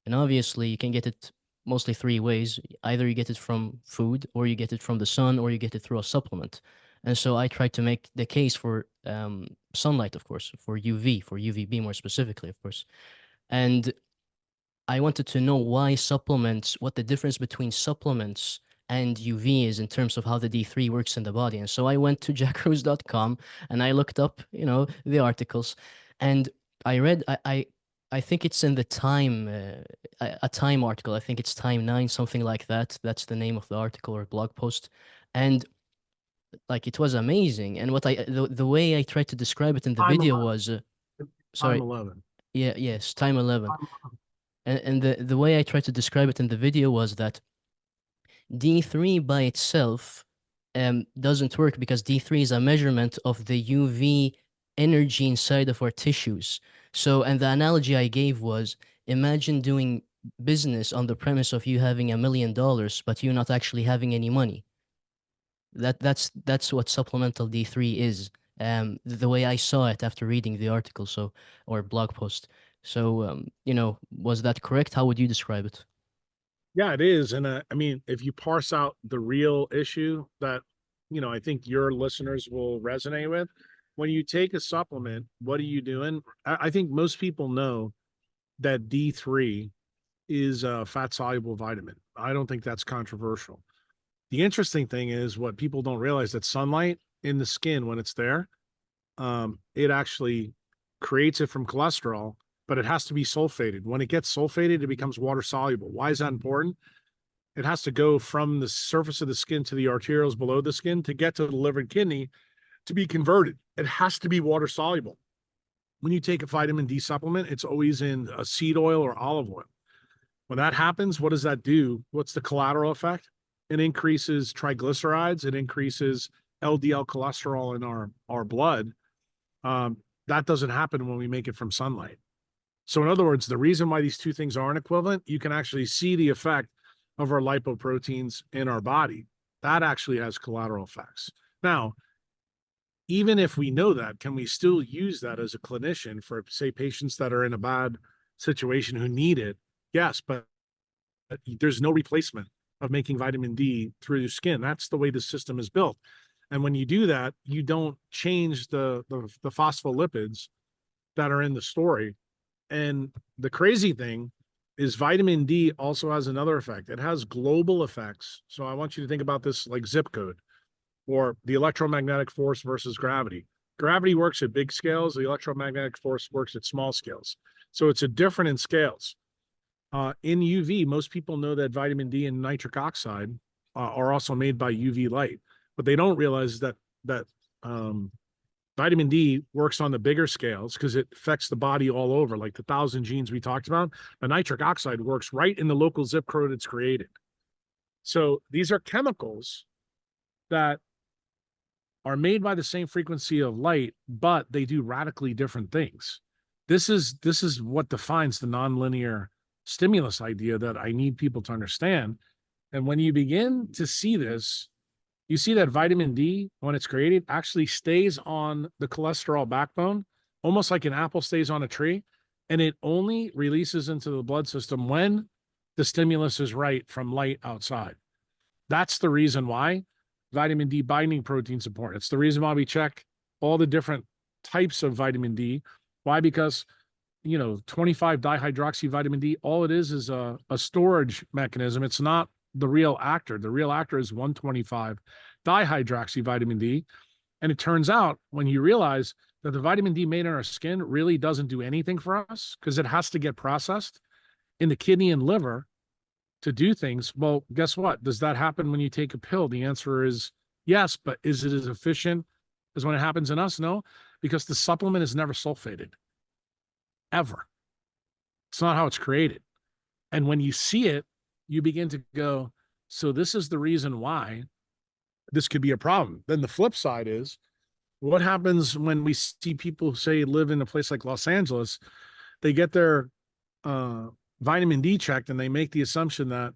And obviously, you can get it mostly 3 ways. Either you get it from food, or you get it from the sun, or you get it through a supplement. And so I tried to make the case for sunlight, of course, for UV, for UVB more specifically, of course. And I wanted to know why supplements, what the difference between supplements and UV is in terms of how the D3 works in the body. And so I went to jackkruse.com and I looked up, the articles, and I read, I think it's in the Time, a Time article. I think it's Time 9, something like that. That's the name of the article or blog post. And like, it was amazing. And the way I tried to describe it in the Time video 11. was, Time sorry, 11. yeah, yes, Time 11. Time And the way I tried to describe it in the video was that D3 by itself doesn't work, because D3 is a measurement of the UV energy inside of our tissues. So, and the analogy I gave was, imagine doing business on the premise of you having $1 million, but you not actually having any money. That's what supplemental D3 is. The way I saw it after reading the article, so, or blog post. So, was that correct? How would you describe it? Yeah, it is. And I mean, if you parse out the real issue that, I think your listeners will resonate with, when you take a supplement, what are you doing? I think most people know that D3 is a fat soluble vitamin. I don't think that's controversial. The interesting thing is what people don't realize, that sunlight in the skin, when it's there, it actually creates it from cholesterol, but it has to be sulfated. When it gets sulfated, it becomes water soluble. Why is that important? It has to go from the surface of the skin to the arterioles below the skin to get to the liver and kidney to be converted. It has to be water soluble. When you take a vitamin D supplement, it's always in a seed oil or olive oil. When that happens, what does that do? What's the collateral effect? It increases triglycerides. It increases LDL cholesterol in our blood. That doesn't happen when we make it from sunlight. So in other words, the reason why these two things aren't equivalent, you can actually see the effect of our lipoproteins in our body. That actually has collateral effects. Now, even if we know that, can we still use that as a clinician for, say, patients that are in a bad situation who need it? Yes, but there's no replacement of making vitamin D through your skin. That's the way the system is built. And when you do that, you don't change the phospholipids that are in the story. And the crazy thing is vitamin D also has another effect. It has global effects. So I want you to think about this like zip code, or the electromagnetic force versus gravity. Gravity works at big scales. The electromagnetic force works at small scales. So it's a different in scales. In UV, most people know that vitamin D and nitric oxide are also made by UV light, but they don't realize that vitamin D works on the bigger scales because it affects the body all over, like the 1,000 genes we talked about. The nitric oxide works right in the local zip code it's created. So these are chemicals that are made by the same frequency of light, but they do radically different things. This is what defines the nonlinear stimulus idea that I need people to understand. And when you begin to see this, you see that vitamin D, when it's created, actually stays on the cholesterol backbone, almost like an apple stays on a tree, and it only releases into the blood system when the stimulus is right from light outside. That's the reason why vitamin D binding protein is important. It's the reason why we check all the different types of vitamin D. Why? Because 25 dihydroxy vitamin D, all it is a storage mechanism. It's not the real actor. The real actor is 125 dihydroxy vitamin D. And it turns out when you realize that the vitamin D made in our skin really doesn't do anything for us because it has to get processed in the kidney and liver to do things. Well, guess what? Does that happen when you take a pill? The answer is yes, but is it as efficient as when it happens in us? No, because the supplement is never sulfated, ever. It's not how it's created. And when you see it, you begin to go, so this is the reason why this could be a problem. Then the flip side is, what happens when we see people say live in a place like Los Angeles, they get their vitamin D checked and they make the assumption that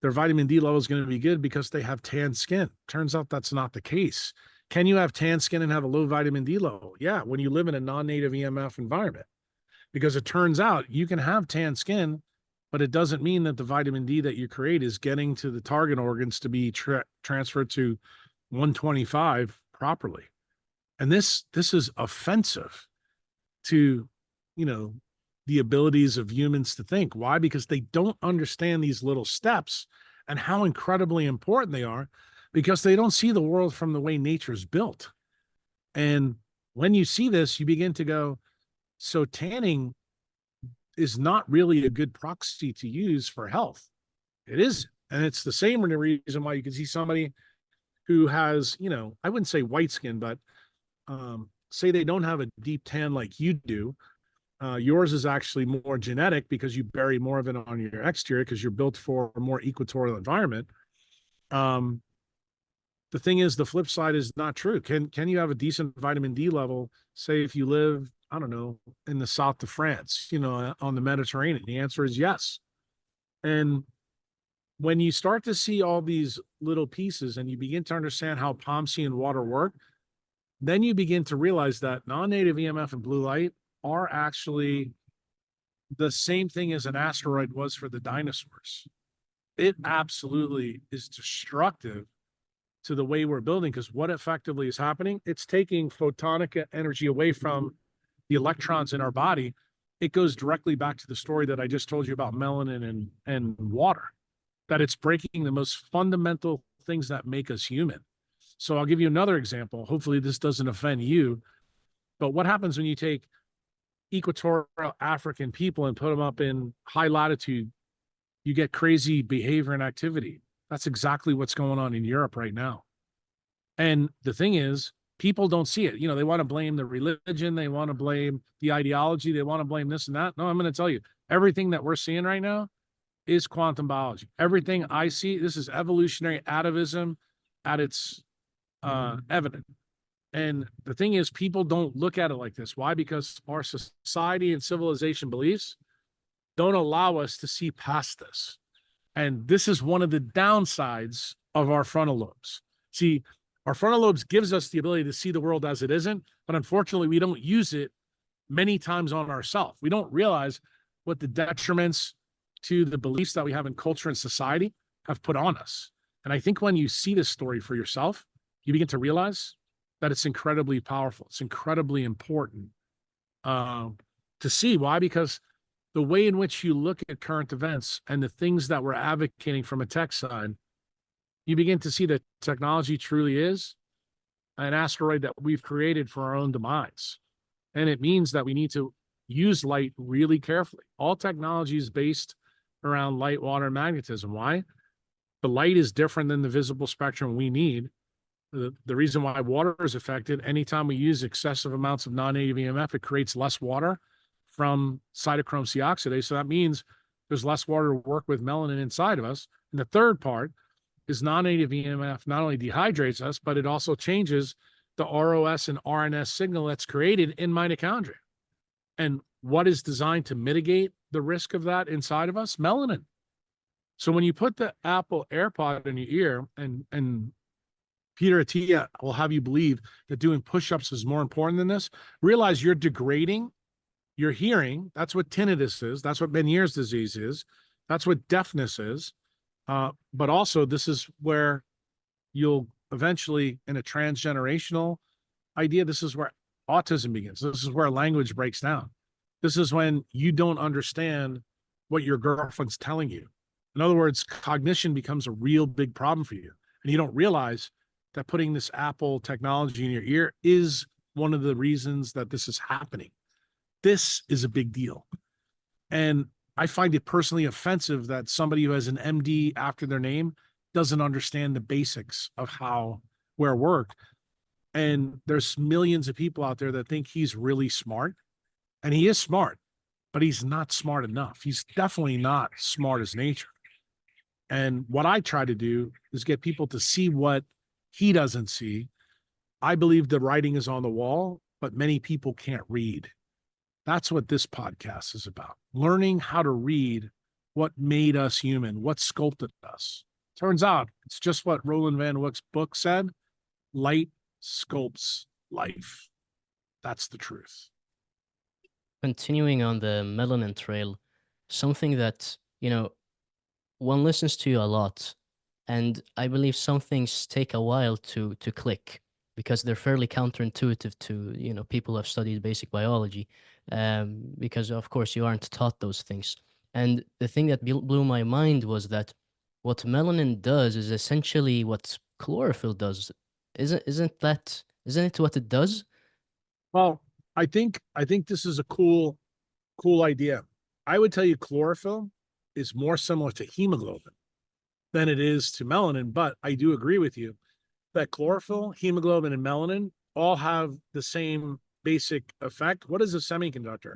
their vitamin D level is going to be good because they have tan skin. Turns out that's not the case. Can you have tan skin and have a low vitamin D level? Yeah, when you live in a non-native EMF environment, because it turns out you can have tan skin, but it doesn't mean that the vitamin D that you create is getting to the target organs to be transferred to 125 properly. And this is offensive to, the abilities of humans to think. Why? Because they don't understand these little steps and how incredibly important they are, because they don't see the world from the way nature's built. And when you see this, you begin to go, so tanning is not really a good proxy to use for health. It is. And it's the same reason why you can see somebody who has, I wouldn't say white skin, but say they don't have a deep tan like you do. Yours is actually more genetic because you bury more of it on your exterior because you're built for a more equatorial environment. The thing is, the flip side is not true. Can you have a decent vitamin D level, say if you live, I don't know, in the south of France, on the Mediterranean? The answer is yes. And when you start to see all these little pieces and you begin to understand how POMC and water work, then you begin to realize that non-native EMF and blue light are actually the same thing as an asteroid was for the dinosaurs. It absolutely is destructive to the way we're building, because what effectively is happening, it's taking photonic energy away from the electrons in our body. It goes directly back to the story that I just told you about melanin and water, that it's breaking the most fundamental things that make us human. So I'll give you another example. Hopefully this doesn't offend you, but what happens when you take equatorial African people and put them up in high latitude? You get crazy behavior and activity. That's exactly what's going on in Europe right now. And the thing is, people don't see it. They want to blame the religion. They want to blame the ideology. They want to blame this and that. No, I'm going to tell you, everything that we're seeing right now is quantum biology. Everything I see, this is evolutionary atavism at its evident. And the thing is, people don't look at it like this. Why? Because our society and civilization beliefs don't allow us to see past this. And this is one of the downsides of our frontal lobes. See, our frontal lobes gives us the ability to see the world as it isn't, but unfortunately, we don't use it many times on ourselves. We don't realize what the detriments to the beliefs that we have in culture and society have put on us. And I think when you see this story for yourself, you begin to realize that it's incredibly powerful. It's incredibly important to see. Why? Because the way in which you look at current events and the things that we're advocating from a tech side, you begin to see that technology truly is an asteroid that we've created for our own demise. And it means that we need to use light really carefully. All technology is based around light, water, and magnetism. Why? The light is different than the visible spectrum we need. The reason why water is affected, anytime we use excessive amounts of non-native EMF, it creates less water from cytochrome C oxidase. So that means there's less water to work with melanin inside of us. And the third part is non-native EMF not only dehydrates us, but it also changes the ROS and RNS signal that's created in mitochondria. And what is designed to mitigate the risk of that inside of us? Melanin. So when you put the Apple AirPod in your ear and Peter Attia will have you believe that doing push-ups is more important than this, realize you're degrading your hearing. That's what tinnitus is. That's what Meniere's disease is. That's what deafness is. But also, this is where you'll eventually, in a transgenerational idea, this is where autism begins. This is where language breaks down. This is when you don't understand what your girlfriend's telling you. In other words, cognition becomes a real big problem for you. And you don't realize that putting this Apple technology in your ear is one of the reasons that this is happening. This is a big deal. And I find it personally offensive that somebody who has an MD after their name doesn't understand the basics of how where work. And there's millions of people out there that think he's really smart, and he is smart, but he's not smart enough. He's definitely not smart as nature. And what I try to do is get people to see what he doesn't see. I believe the writing is on the wall, but many people can't read. That's what this podcast is about. Learning how to read what made us human, what sculpted us. Turns out it's just what Roland Van Wyck's book said. Light sculpts life. That's the truth. Continuing on the melanin trail, something that, one listens to you a lot, and I believe some things take a while to click because they're fairly counterintuitive to, people who have studied basic biology, because of course you aren't taught those things. And the thing that blew my mind was that what melanin does is essentially what chlorophyll does. Isn't it what it does? Well, I think this is a cool idea. I would tell you chlorophyll is more similar to hemoglobin than it is to melanin, but I do agree with you that chlorophyll, hemoglobin, and melanin all have the same basic effect. What is a semiconductor?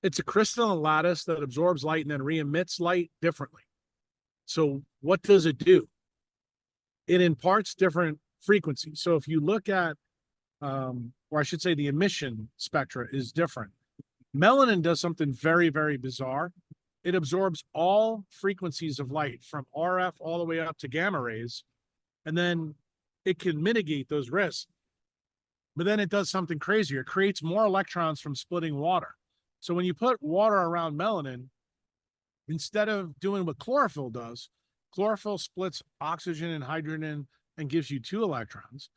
It's a crystalline lattice that absorbs light and then re-emits light differently. So what does it do? It imparts different frequencies. So if you look at, or I should say the emission spectra is different. Melanin does something very, very bizarre. It absorbs all frequencies of light from RF all the way up to gamma rays, and then it can mitigate those risks. But then it does something crazier. It creates more electrons from splitting water. So when you put water around melanin, instead of doing what chlorophyll does, chlorophyll splits oxygen and hydrogen and gives you 2 electrons.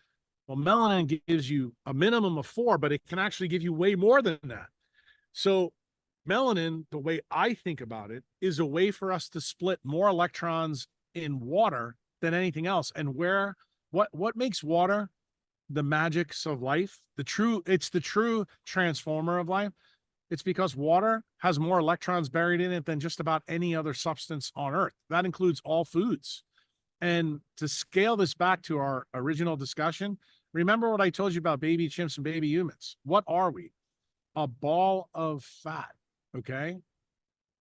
Well, melanin gives you a minimum of 4, but it can actually give you way more than that. So melanin, the way I think about it, is a way for us to split more electrons in water than anything else. And what makes water the magics of life? It's the true transformer of life. It's because water has more electrons buried in it than just about any other substance on Earth. That includes all foods. And to scale this back to our original discussion, remember what I told you about baby chimps and baby humans. What are we? A ball of fat. Okay.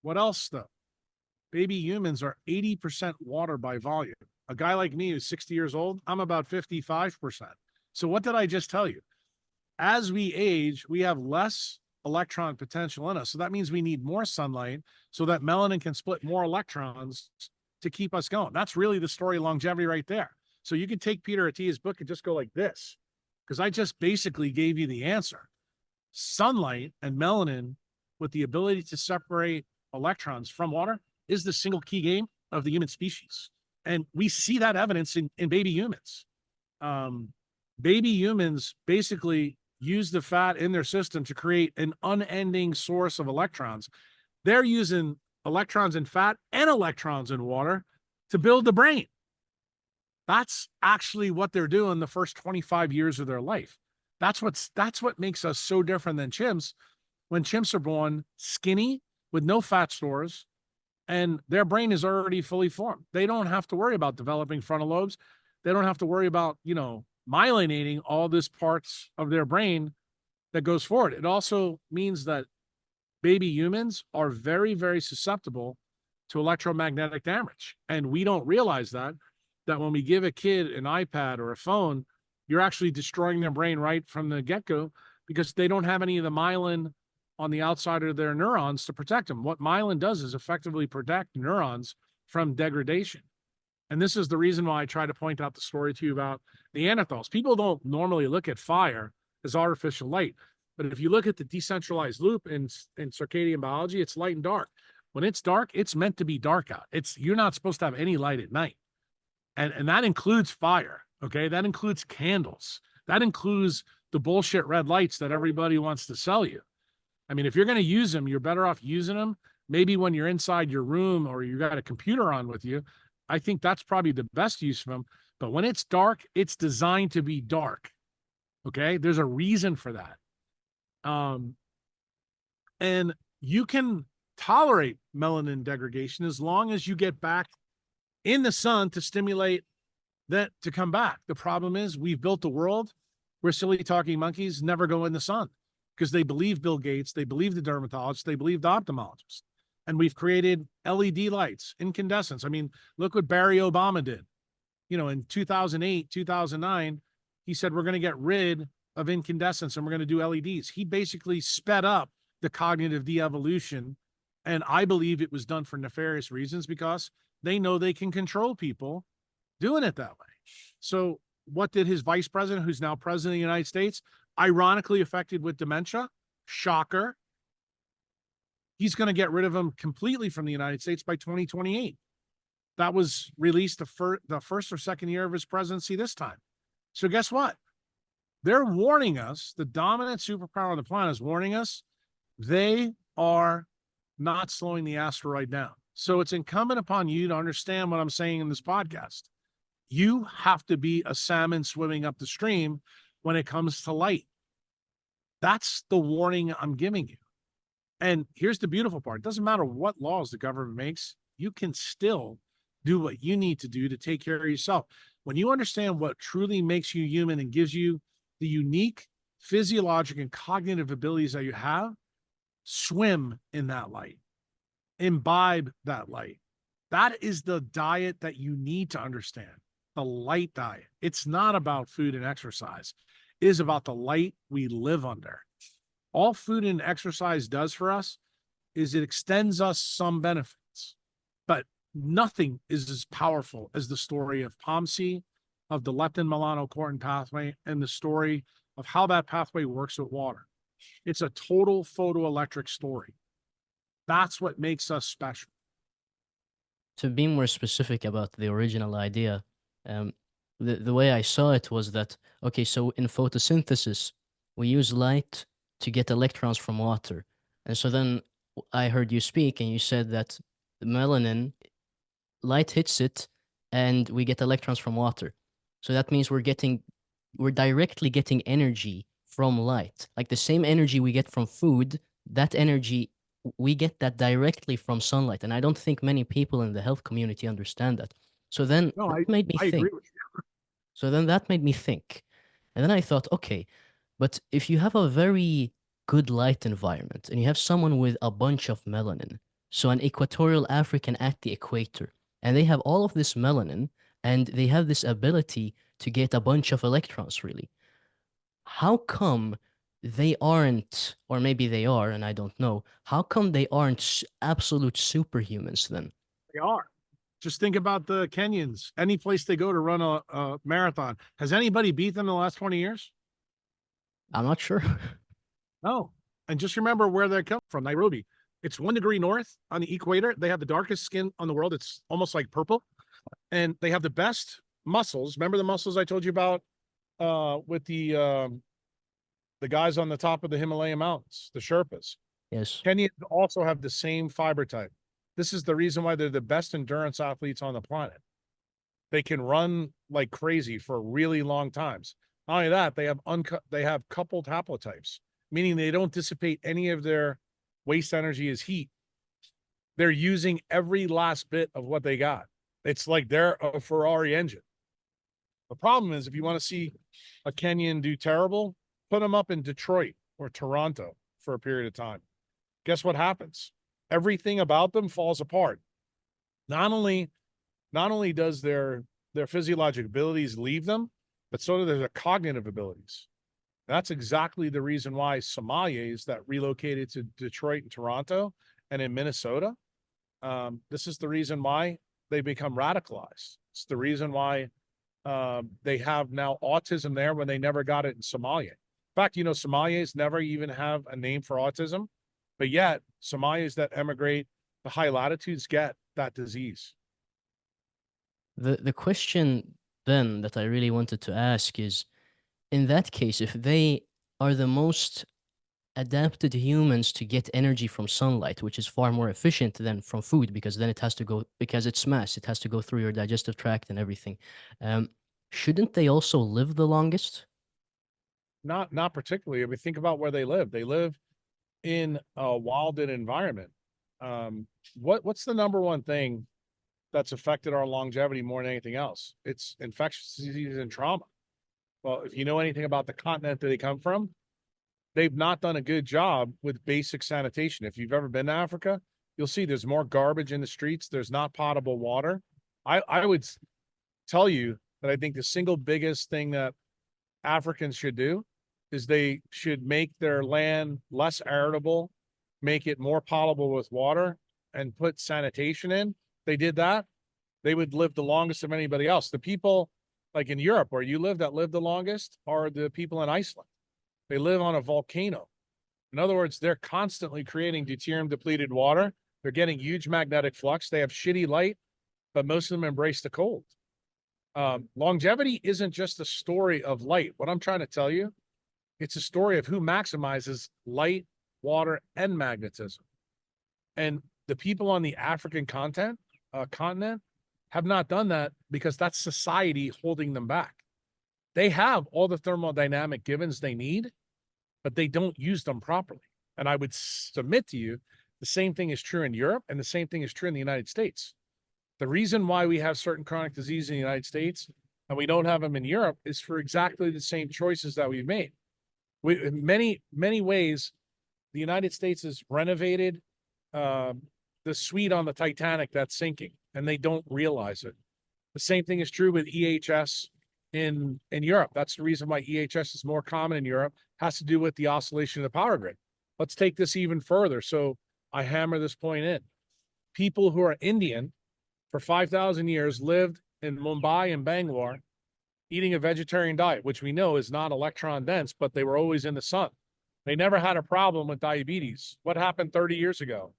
What else though? Baby humans are 80% water by volume. A guy like me who's 60 years old, I'm about 55%. So what did I just tell you? As we age, we have less electron potential in us. So that means we need more sunlight so that melanin can split more electrons to keep us going. That's really the story of longevity right there. So you can take Peter Attia's book and just go like this, because I just basically gave you the answer. Sunlight and melanin with the ability to separate electrons from water is the single key game of the human species. And we see that evidence in baby humans. Baby humans basically use the fat in their system to create an unending source of electrons. They're using electrons in fat and electrons in water to build the brain. That's actually what they're doing the first 25 years of their life. That's what makes us so different than chimps. When chimps are born skinny with no fat stores and their brain is already fully formed, they don't have to worry about developing frontal lobes. They don't have to worry about, myelinating all this parts of their brain that goes forward. It also means that baby humans are very, very susceptible to electromagnetic damage. And we don't realize that when we give a kid an iPad or a phone, you're actually destroying their brain right from the get-go because they don't have any of the myelin on the outside of their neurons to protect them. What myelin does is effectively protect neurons from degradation. And this is the reason why I try to point out the story to you about the Neanderthals. People don't normally look at fire as artificial light. But if you look at the decentralized loop in circadian biology, it's light and dark. When it's dark, it's meant to be dark out. You're not supposed to have any light at night. And that includes fire, okay? That includes candles. That includes the bullshit red lights that everybody wants to sell you. I mean, if you're going to use them, you're better off using them maybe when you're inside your room or you got a computer on with you. I think that's probably the best use for them. But when it's dark, it's designed to be dark. Okay. There's a reason for that. And you can tolerate melanin degradation as long as you get back in the sun to stimulate that to come back. The problem is we've built a world where silly talking monkeys never go in the sun because they believe Bill Gates, they believe the dermatologists, they believe the ophthalmologists. And we've created LED lights, incandescents. I mean, look what Barry Obama did. You know, in 2008, 2009, he said, we're going to get rid of incandescents and we're going to do LEDs. He basically sped up the cognitive de-evolution. And I believe it was done for nefarious reasons because they know they can control people doing it that way. So what did his vice president, who's now president of the United States, ironically affected with dementia? Shocker. He's going to get rid of them completely from the United States by 2028. That was released the first or second year of his presidency this time. So guess what? They're warning us, the dominant superpower on the planet is warning us, they are not slowing the asteroid down. So it's incumbent upon you to understand what I'm saying in this podcast. You have to be a salmon swimming up the stream when it comes to light. That's the warning I'm giving you. And here's the beautiful part. It doesn't matter what laws the government makes, you can still do what you need to do to take care of yourself. When you understand what truly makes you human and gives you the unique physiologic and cognitive abilities that you have, swim in that light, imbibe that light. That is the diet that you need to understand, the light diet. It's not about food and exercise. It is about the light we live under. All food and exercise does for us is it extends us some benefits, but nothing is as powerful as the story of POMC, of the leptin melanocortin pathway, and the story of how that pathway works with water. It's a total photoelectric story. That's what makes us special. To be more specific about the original idea, the way I saw it was that, okay, so in photosynthesis, we use light to get electrons from water. And so then I heard you speak and you said that the melanin, light hits it and we get electrons from water. So that means we're directly getting energy from light. Like the same energy we get from food, that energy, we get that directly from sunlight. And I don't think many people in the health community understand that. So then No, that made me I think. agree with you. So then that made me think. And then I thought, okay, but if you have a very good light environment and you have someone with a bunch of melanin, so an equatorial African at the equator, and they have all of this melanin and they have this ability to get a bunch of electrons, really, how come they aren't, or maybe they are, and I don't know, how come they aren't absolute superhumans then? They are. Just think about the Kenyans. Any place they go to run a marathon, has anybody beat them in the last 20 years? I'm not sure. No. And just remember where they come from, Nairobi. It's 1 degree north on the equator. They have the darkest skin on the world. It's almost like purple. And they have the best muscles. Remember the muscles I told you about with the guys on the top of the Himalayan mountains, the Sherpas? Yes. Kenyans also have the same fiber type. This is the reason why they're the best endurance athletes on the planet. They can run like crazy for really long times. Not only that, they have coupled haplotypes, meaning they don't dissipate any of their waste energy as heat. They're using every last bit of what they got. It's like they're a Ferrari engine. The problem is if you want to see a Kenyan do terrible, put them up in Detroit or Toronto for a period of time. Guess what happens? Everything about them falls apart. Not only does their physiologic abilities leave them, but so do their cognitive abilities. That's exactly the reason why Somalis that relocated to Detroit and Toronto and in Minnesota, this is the reason why they become radicalized. It's the reason why they have now autism there when they never got it in Somalia. In fact, you know, Somalis never even have a name for autism, but yet Somalis that emigrate the high latitudes get that disease. The question then that I really wanted to ask is, in that case, if they are the most adapted humans to get energy from sunlight, which is far more efficient than from food, because then it has to go, because it's mass, it has to go through your digestive tract and everything. Um, shouldn't they also live the longest? Not particularly. I mean, think about where they live. They live in a wilded environment. Um, what's the number one thing that's affected our longevity more than anything else? It's infectious diseases and trauma. Well, if you know anything about the continent that they come from, they've not done a good job with basic sanitation. If you've ever been to Africa, you'll see there's more garbage in the streets. There's not potable water. I would tell you that I think the single biggest thing that Africans should do is they should make their land less arable, make it more potable with water, and put sanitation in. They did that, they would live the longest of anybody else. The people like in Europe where you live that live the longest are the people in Iceland. They live on a volcano. In other words, they're constantly creating deuterium depleted water. They're getting huge magnetic flux. They have shitty light, but most of them embrace the cold. Longevity isn't just a story of light. What I'm trying to tell you, it's a story of who maximizes light, water, and magnetism. And the people on the African continent have not done that because that's society holding them back. They have all the thermodynamic givens they need, but they don't use them properly. And I would submit to you, the same thing is true in Europe, and the same thing is true in the United States. The reason why we have certain chronic disease in the United States and we don't have them in Europe is for exactly the same choices that we've made. In many ways, the United States has renovated the suite on the Titanic that's sinking, and they don't realize it. The same thing is true with EHS in Europe. That's the reason why EHS is more common in Europe, has to do with the oscillation of the power grid. Let's take this even further. So I hammer this point in. People who are Indian for 5,000 years lived in Mumbai and Bangalore eating a vegetarian diet, which we know is not electron dense, but they were always in the sun. They never had a problem with diabetes. What happened 30 years ago?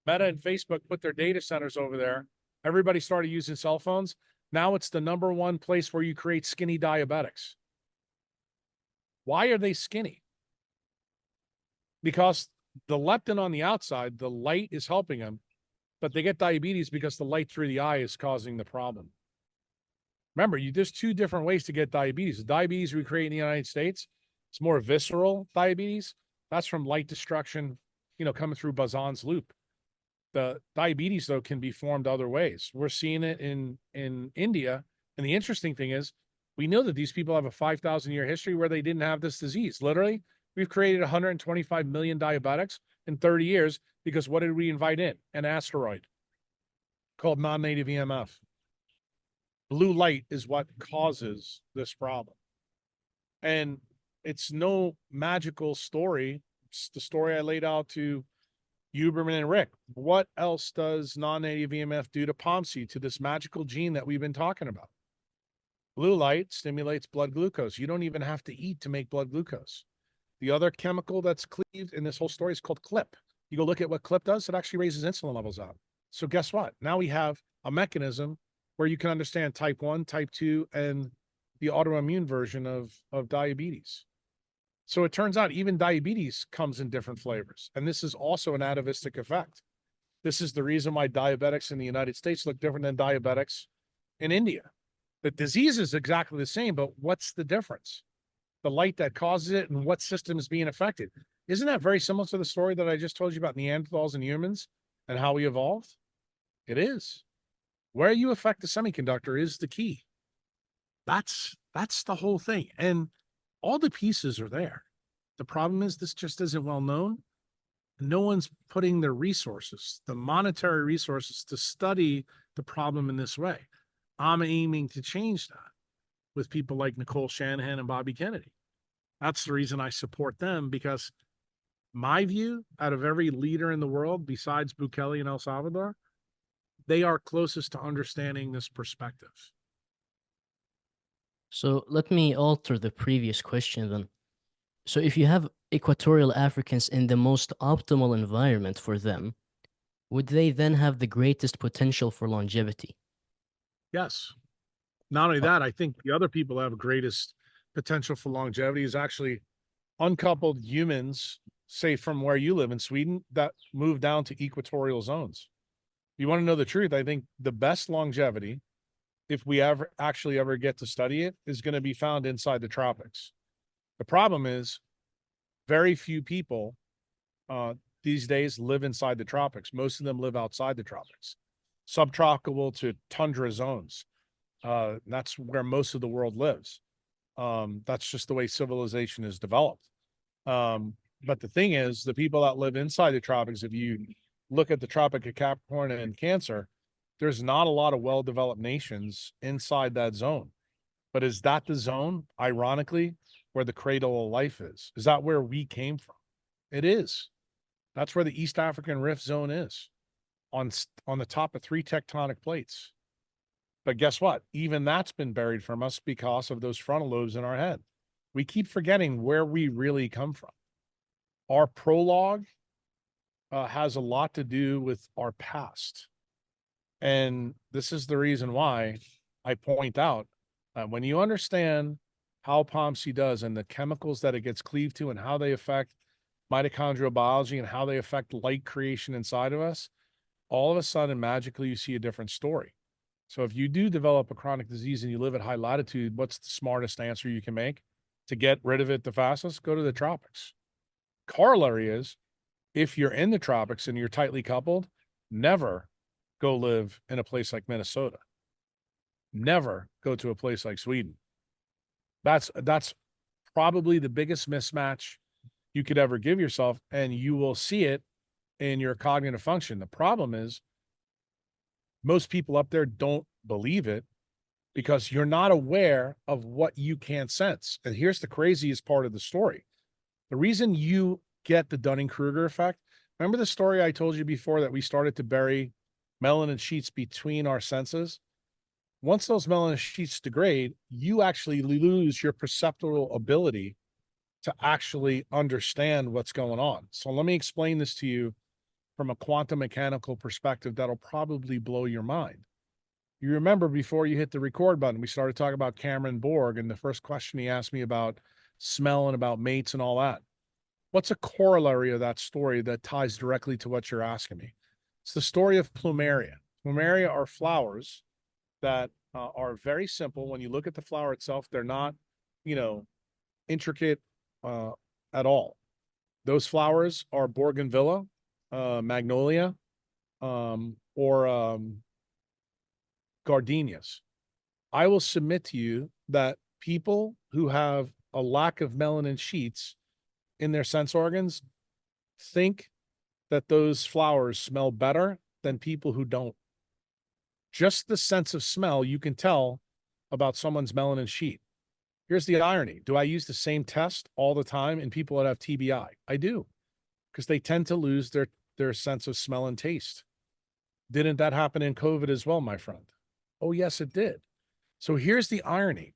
Meta and Facebook put their data centers over there. Everybody started using cell phones. Now it's the number one place where you create skinny diabetics. Why are they skinny? Because the leptin on the outside, the light is helping them, but they get diabetes because the light through the eye is causing the problem. Remember, there's two different ways to get diabetes. The diabetes we create in the United States, it's more visceral diabetes. That's from light destruction, coming through Boson's loop. The diabetes, though, can be formed other ways. We're seeing it in India. And the interesting thing is, we know that these people have a 5,000-year history where they didn't have this disease. Literally, we've created 125 million diabetics in 30 years because what did we invite in? An asteroid called non-native EMF. Blue light is what causes this problem. And it's no magical story. It's the story I laid out to Huberman and Rick. What else does non-native EMF do to POMC, to this magical gene that we've been talking about? Blue light stimulates blood glucose. You don't even have to eat to make blood glucose. The other chemical that's cleaved in this whole story is called CLIP. You go look at what CLIP does, it actually raises insulin levels up. So guess what? Now we have a mechanism where you can understand type 1, type 2, and the autoimmune version of diabetes. So it turns out even diabetes comes in different flavors. And this is also an atavistic effect. This is the reason why diabetics in the United States look different than diabetics in India. The disease is exactly the same, but what's the difference? The light that causes it and what system is being affected. Isn't that very similar to the story that I just told you about Neanderthals and humans and how we evolved? It is. Where you affect the semiconductor is the key. That's the whole thing. And all the pieces are there. The problem is this just isn't well known. No one's putting their resources, the monetary resources, to study the problem in this way. I'm aiming to change that with people like Nicole Shanahan and Bobby Kennedy. That's the reason I support them, because my view, out of every leader in the world besides Bukele and El Salvador, they are closest to understanding this perspective. So let me alter the previous question then. So if you have Equatorial Africans in the most optimal environment for them, would they then have the greatest potential for longevity? Yes. Not only that, I think the other people have greatest potential for longevity is actually uncoupled humans, say from where you live in Sweden, that move down to equatorial zones. You want to know the truth? I think the best longevity, if we ever get to study it, is going to be found inside the tropics. The problem is very few people these days live inside the tropics. Most of them live outside the tropics, subtropical to tundra zones. That's where most of the world lives. That's just the way civilization is developed. But the thing is, the people that live inside the tropics, if you look at the Tropic of Capricorn and Cancer, there's not a lot of well-developed nations inside that zone. But is that the zone, ironically, where the cradle of life is? Is that where we came from? It is. That's where the East African Rift Zone is, on the top of 3 tectonic plates. But guess what? Even that's been buried from us because of those frontal lobes in our head. We keep forgetting where we really come from. Our prologue has a lot to do with our past. And this is the reason why I point out when you understand how POMC does and the chemicals that it gets cleaved to and how they affect mitochondrial biology and how they affect light creation inside of us, all of a sudden, magically, you see a different story. So if you do develop a chronic disease and you live at high latitude, what's the smartest answer you can make to get rid of it the fastest? Go to the tropics. Corollary is, if you're in the tropics and you're tightly coupled, never go live in a place like Minnesota. Never go to a place like Sweden. That's probably the biggest mismatch you could ever give yourself, and you will see it in your cognitive function. The problem is most people up there don't believe it because you're not aware of what you can't sense. And here's the craziest part of the story. The reason you get the Dunning-Kruger effect, remember the story I told you before that we started to bury melanin sheets between our senses? Once those melanin sheets degrade, you actually lose your perceptual ability to actually understand what's going on. So let me explain this to you from a quantum mechanical perspective that'll probably blow your mind. You remember before you hit the record button, we started talking about Cameron Borg, and the first question he asked me about smell and about mates and all that. What's a corollary of that story that ties directly to what you're asking me? It's the story of plumeria. Plumeria are flowers that are very simple. When you look at the flower itself, they're not, intricate at all. Those flowers are bougainvillea, magnolia, or gardenias. I will submit to you that people who have a lack of melanin sheets in their sense organs think that those flowers smell better than people who don't. Just the sense of smell, you can tell about someone's melanin sheet. Here's the irony. Do I use the same test all the time in people that have TBI? I do, because they tend to lose their sense of smell and taste. Didn't that happen in COVID as well, my friend? Oh, yes, it did. So here's the irony.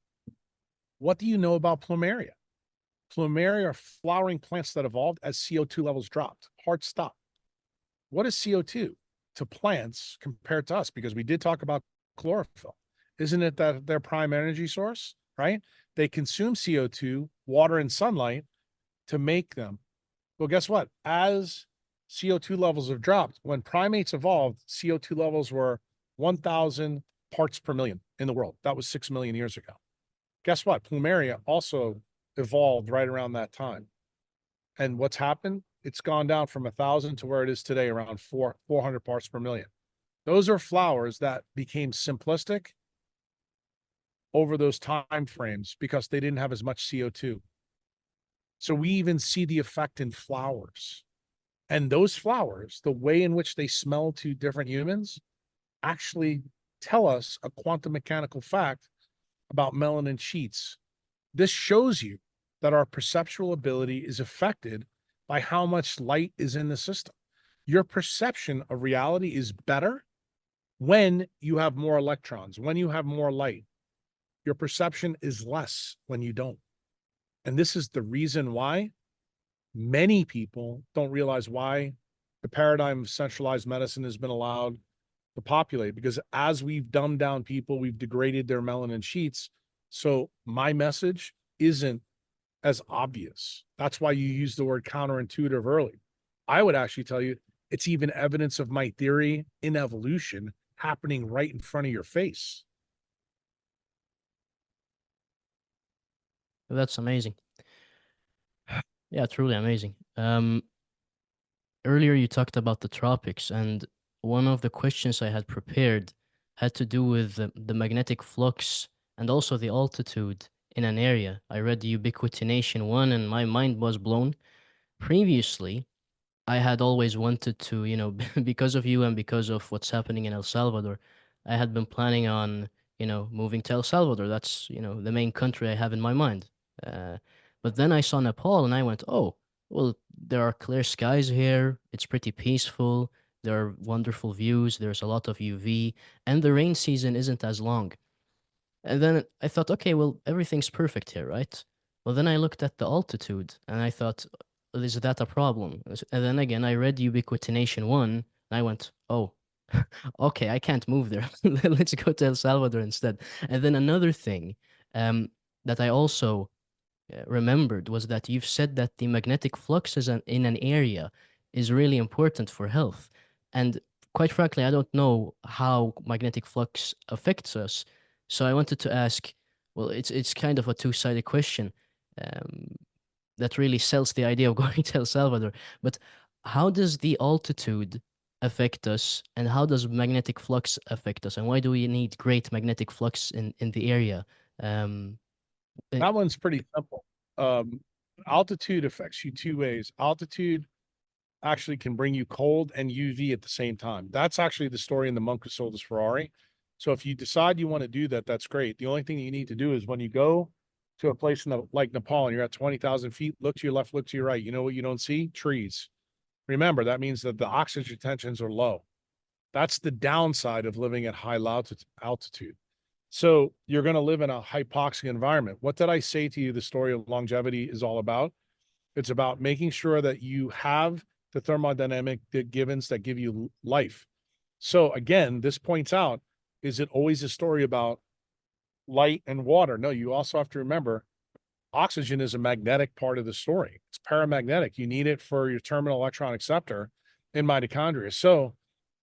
What do you know about plumeria? Plumeria are flowering plants that evolved as CO2 levels dropped. Hard stop. What is CO2 to plants compared to us? Because we did talk about chlorophyll. Isn't it that their prime energy source, right? They consume CO2, water, and sunlight to make them. Well, guess what? As CO2 levels have dropped, when primates evolved, CO2 levels were 1,000 parts per million in the world. That was 6 million years ago. Guess what? Plumeria also evolved right around that time. And what's happened? It's gone down from 1,000 to where it is today, around 400 parts per million. Those are flowers that became simplistic over those time frames because they didn't have as much CO2. So we even see the effect in flowers. And those flowers, the way in which they smell to different humans, actually tell us a quantum mechanical fact about melanin sheets. This shows you that our perceptual ability is affected by how much light is in the system. Your perception of reality is better when you have more electrons, when you have more light. Your perception is less when you don't. And this is the reason why many people don't realize why the paradigm of centralized medicine has been allowed to populate, because as we've dumbed down people, we've degraded their melanin sheets. So my message isn't as obvious. That's why you use the word counterintuitive early. I would actually tell you it's even evidence of my theory in evolution happening right in front of your face. That's amazing. Yeah, truly amazing. Earlier you talked about the tropics, and one of the questions I had prepared had to do with the magnetic flux and also the altitude in an area. I read the ubiquitination one, and my mind was blown. Previously, I had always wanted to, because of you and because of what's happening in El Salvador, I had been planning on, moving to El Salvador. That's, the main country I have in my mind. Uh, but then I saw Nepal and I went, oh, well, there are clear skies here. It's pretty peaceful. There are wonderful views. There's a lot of UV, and the rain season isn't as long. And then I thought, okay, well, everything's perfect here, right? Well, then I looked at the altitude and I thought, is that a problem? And then again, I read Ubiquitination 1 and I went, oh, okay, I can't move there. Let's go to El Salvador instead. And then another thing um, that I also remembered was that you've said that the magnetic flux in an area is really important for health. And quite frankly, I don't know how magnetic flux affects us. So I wanted to ask, well, it's kind of a two-sided question um, that really sells the idea of going to El Salvador. But how does the altitude affect us, and how does magnetic flux affect us, and why do we need great magnetic flux in the area? Um, That one's pretty simple. Um, Altitude affects you two ways. Altitude actually can bring you cold and UV at the same time. That's actually the story in the Monk Who Sold Us Ferrari. So if you decide you want to do that, that's great. The only thing you need to do is when you go to a place in like Nepal and you're at 20,000 feet, look to your left, look to your right. You know what you don't see? Trees. Remember, that means that the oxygen tensions are low. That's the downside of living at high altitude. So you're going to live in a hypoxic environment. What did I say to you? The story of longevity is all about. It's about making sure that you have the thermodynamic givens that give you life. So again, this points out, is it always a story about light and water? No, you also have to remember oxygen is a magnetic part of the story. It's paramagnetic. You need it for your terminal electron acceptor in mitochondria. So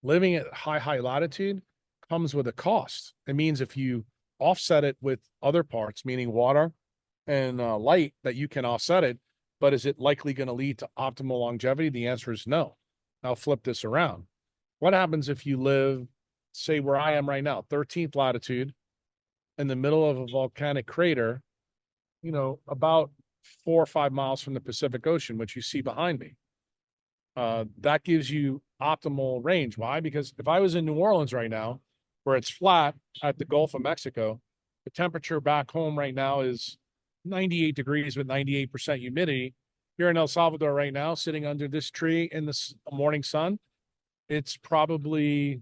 living at high latitude comes with a cost. It means if you offset it with other parts, meaning water and light, that you can offset it. But is it likely going to lead to optimal longevity? The answer is no. Now flip this around. What happens if you live, say, where I am right now, 13th latitude, in the middle of a volcanic crater, about 4 or 5 miles from the Pacific Ocean, which you see behind me? That gives you optimal range. Why? Because if I was in New Orleans right now, where it's flat at the Gulf of Mexico, the temperature back home right now is 98 degrees with 98% humidity. Here in El Salvador right now, sitting under this tree in the morning sun, it's probably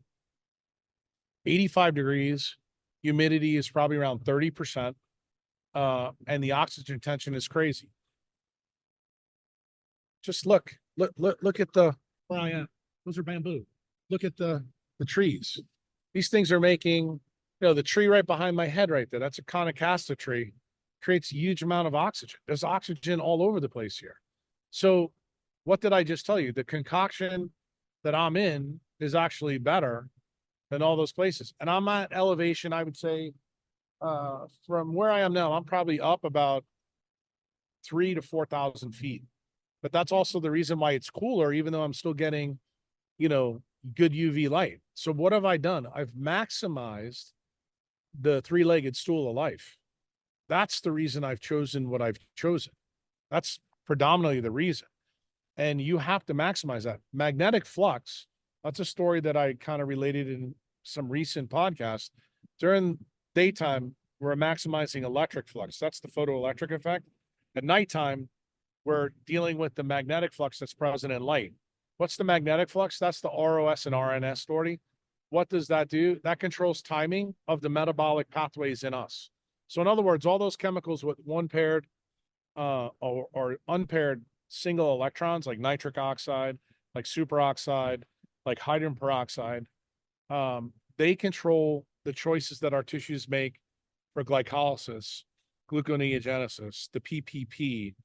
85 degrees. Humidity is probably around 30%. And the oxygen tension is crazy. Just look at where I am. Those are bamboo. Look at the trees. These things are making, the tree right behind my head right there. That's a Conocasta tree. Creates a huge amount of oxygen. There's oxygen all over the place here. So what did I just tell you? The concoction that I'm in is actually better than all those places. And I'm at elevation, I would say, from where I am now, I'm probably up about 3 to 4,000 feet. But that's also the reason why it's cooler, even though I'm still getting, good UV light. So what have I done? I've maximized the three-legged stool of life. That's the reason I've chosen what I've chosen. That's predominantly the reason. And you have to maximize that. Magnetic flux, that's a story that I kind of related in some recent podcasts. During daytime, we're maximizing electric flux. That's the photoelectric effect. At nighttime, we're dealing with the magnetic flux that's present in light. What's the magnetic flux? That's the ROS and RNS story. What does that do? That controls timing of the metabolic pathways in us. So in other words, all those chemicals with one paired or unpaired single electrons, like nitric oxide, like superoxide, like hydrogen peroxide, they control the choices that our tissues make for glycolysis gluconeogenesis, the PPP,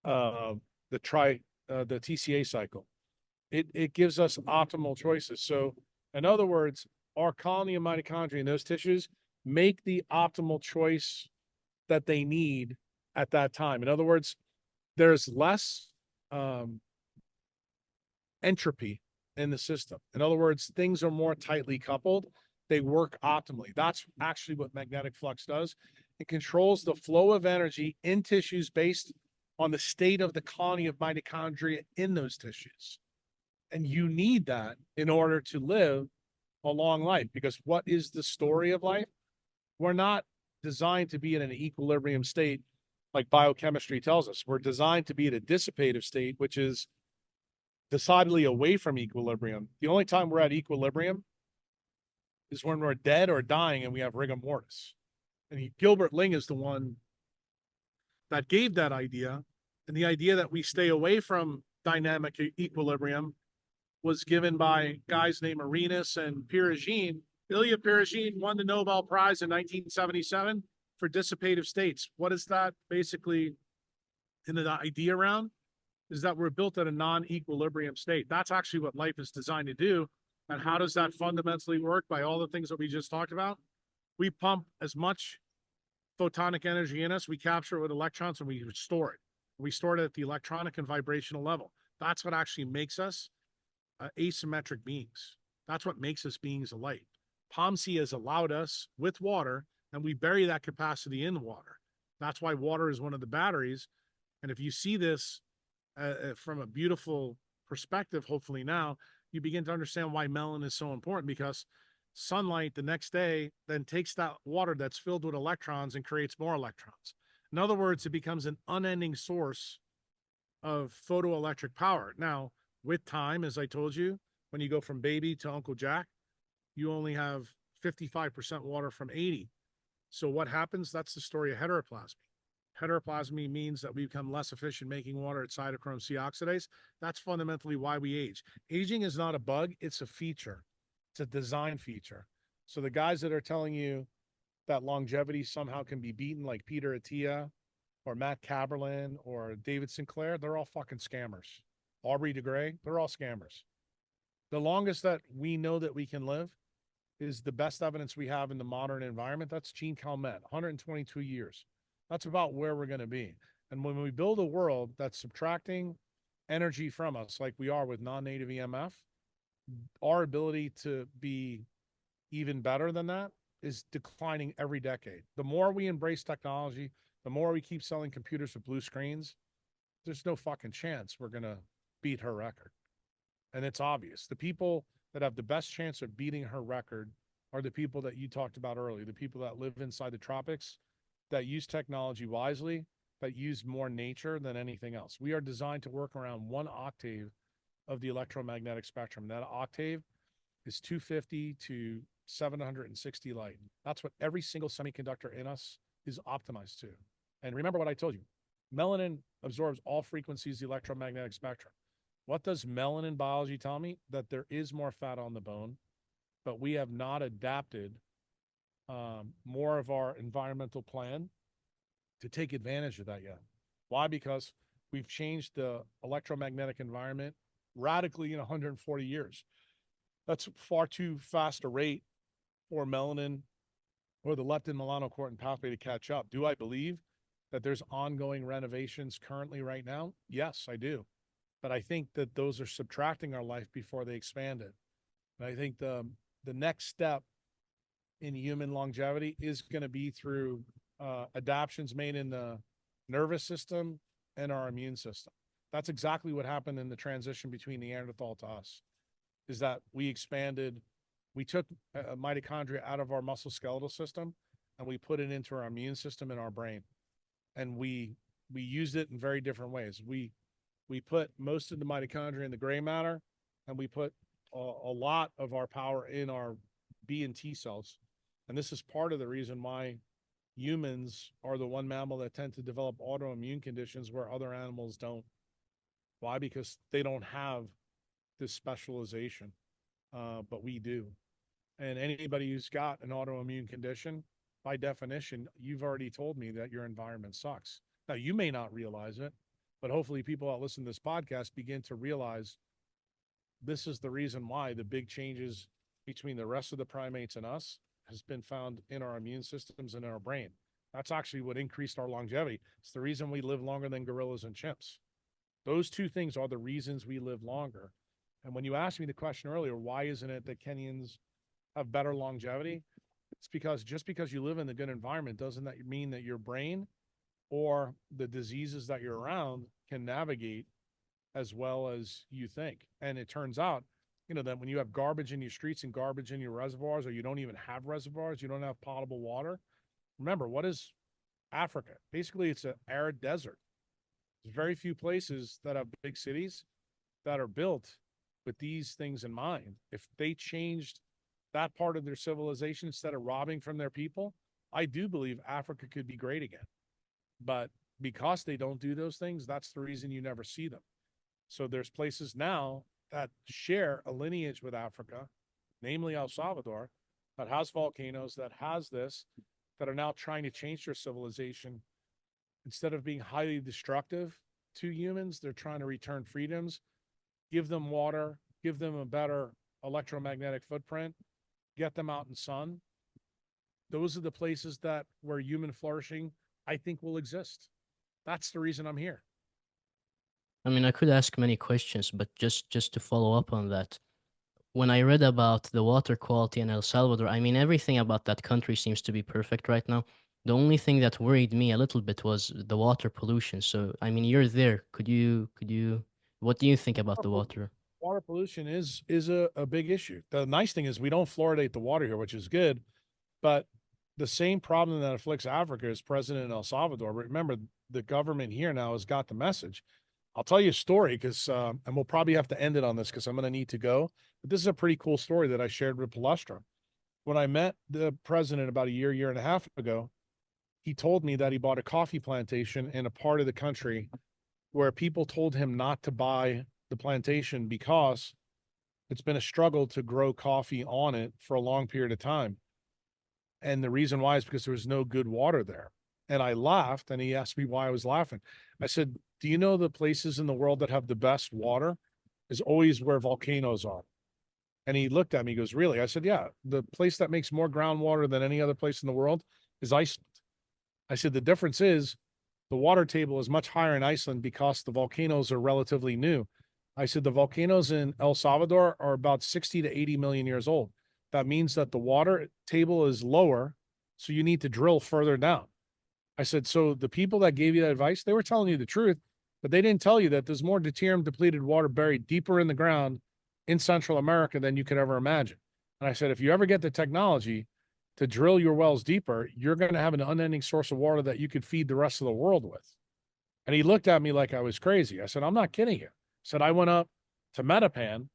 uh, the TCA cycle. It gives us optimal choices. So, in other words, our colony of mitochondria in those tissues make the optimal choice that they need at that time. In other words, there's less um, entropy in the system. In other words, things are more tightly coupled. They work optimally. That's actually what magnetic flux does. It controls the flow of energy in tissues based on the state of the colony of mitochondria in those tissues. And you need that in order to live a long life, because what is the story of life? We're not designed to be in an equilibrium state like biochemistry tells us. We're designed to be at a dissipative state, which is decidedly away from equilibrium. The only time we're at equilibrium is when we're dead or dying and we have rigor mortis. And Gilbert Ling is the one that gave that idea. And the idea that we stay away from dynamic equilibrium was given by guys named Arenas and Perugin. Ilya Perugin won the Nobel Prize in 1977 for dissipative states. What is that basically in the idea around? Is that we're built at a non-equilibrium state. That's actually what life is designed to do. And how does that fundamentally work? By all the things that we just talked about. We pump as much photonic energy in us, we capture it with electrons, and we store it. We store it at the electronic and vibrational level. That's what actually makes us asymmetric beings. That's what makes us beings of light. POMC has allowed us with water, and we bury that capacity in water. That's why water is one of the batteries. And if you see this from a beautiful perspective, hopefully now, you begin to understand why melanin is so important, because sunlight the next day then takes that water that's filled with electrons and creates more electrons. In other words, it becomes an unending source of photoelectric power. Now, with time, as I told you, when you go from baby to Uncle Jack, you only have 55% water from 80. So what happens? That's the story of heteroplasmy. Heteroplasmy means that we become less efficient making water at cytochrome C oxidase. That's fundamentally why we age. Aging is not a bug, it's a feature. It's a design feature. So the guys that are telling you that longevity somehow can be beaten, like Peter Attia or Matt Caberlin or David Sinclair, they're all fucking scammers. Aubrey de Grey, they're all scammers. The longest that we know that we can live is the best evidence we have in the modern environment. That's Jean Calment, 122 years. That's about where we're going to be. And when we build a world that's subtracting energy from us, like we are with non-native EMF, our ability to be even better than that is declining every decade. The more we embrace technology, the more we keep selling computers with blue screens, there's no fucking chance we're going to beat her record. And it's obvious. The people that have the best chance of beating her record are the people that you talked about earlier, the people that live inside the tropics, that use technology wisely, that use more nature than anything else. We are designed to work around 1 octave of the electromagnetic spectrum. That octave is 250 to 760 light. That's what every single semiconductor in us is optimized to. And remember what I told you. Melanin absorbs all frequencies of the electromagnetic spectrum. What does melanin biology tell me? That there is more fat on the bone, but we have not adapted more of our environmental plan to take advantage of that yet. Why? Because we've changed the electromagnetic environment radically in 140 years. That's far too fast a rate for melanin or the leptin melanocortin pathway to catch up. Do I believe that there's ongoing renovations currently right now? Yes, I do. But I think that those are subtracting our life before they expand it. And I think the next step in human longevity is going to be through adaptations made in the nervous system and our immune system. That's exactly what happened in the transition between Neanderthal to us, is that we took mitochondria out of our musculoskeletal system and we put it into our immune system in our brain. And we used it in very different ways. We put most of the mitochondria in the gray matter, and we put a lot of our power in our B and T cells. And this is part of the reason why humans are the one mammal that tend to develop autoimmune conditions where other animals don't. Why? Because they don't have this specialization, but we do. And anybody who's got an autoimmune condition by definition, you've already told me that your environment sucks. Now, you may not realize it, but hopefully people that listen to this podcast begin to realize this is the reason why the big changes between the rest of the primates and us has been found in our immune systems and in our brain. That's actually what increased our longevity. It's the reason we live longer than gorillas and chimps. Those two things are the reasons we live longer. And when you asked me the question earlier, why isn't it that Kenyans have better longevity? It's because just because you live in a good environment doesn't that mean that your brain or the diseases that you're around can navigate as well as you think. And it turns out, that when you have garbage in your streets and garbage in your reservoirs, or you don't even have reservoirs, you don't have potable water. Remember, what is Africa? Basically, it's an arid desert. There's very few places that have big cities that are built with these things in mind. If they changed that part of their civilization instead of robbing from their people, I do believe Africa could be great again. But because they don't do those things, that's the reason you never see them. So there's places now that share a lineage with Africa, namely El Salvador, that has volcanoes, that has this, that are now trying to change their civilization. Instead of being highly destructive to humans, they're trying to return freedoms, give them water, give them a better electromagnetic footprint, get them out in sun. Those are the places that where human flourishing, I think, will exist. That's the reason I'm here. I mean, I could ask many questions, but just to follow up on that, when I read about the water quality in El Salvador, I mean, everything about that country seems to be perfect right now. The only thing that worried me a little bit was the water pollution. So, I mean, you're there. What do you think about the water? Water pollution is a big issue. The nice thing is we don't fluoridate the water here, which is good, but the same problem that afflicts Africa is present in El Salvador. Remember, the government here now has got the message. I'll tell you a story because, and we'll probably have to end it on this because I'm going to need to go. But this is a pretty cool story that I shared with Palestra. When I met the president about a year and a half ago, he told me that he bought a coffee plantation in a part of the country where people told him not to buy the plantation because it's been a struggle to grow coffee on it for a long period of time. And the reason why is because there was no good water there. And I laughed, and he asked me why I was laughing. I said, do you know the places in the world that have the best water is always where volcanoes are? And he looked at me, he goes, really? I said, yeah, the place that makes more groundwater than any other place in the world is Iceland. I said, the difference is the water table is much higher in Iceland because the volcanoes are relatively new. I said, the volcanoes in El Salvador are about 60 to 80 million years old. That means that the water table is lower, so you need to drill further down. I said, so the people that gave you that advice, they were telling you the truth, but they didn't tell you that there's more deuterium depleted water buried deeper in the ground in Central America than you could ever imagine. And I said, if you ever get the technology to drill your wells deeper, you're going to have an unending source of water that you could feed the rest of the world with. And he looked at me like I was crazy. I said, I'm not kidding you. I said, I went up to Metapan,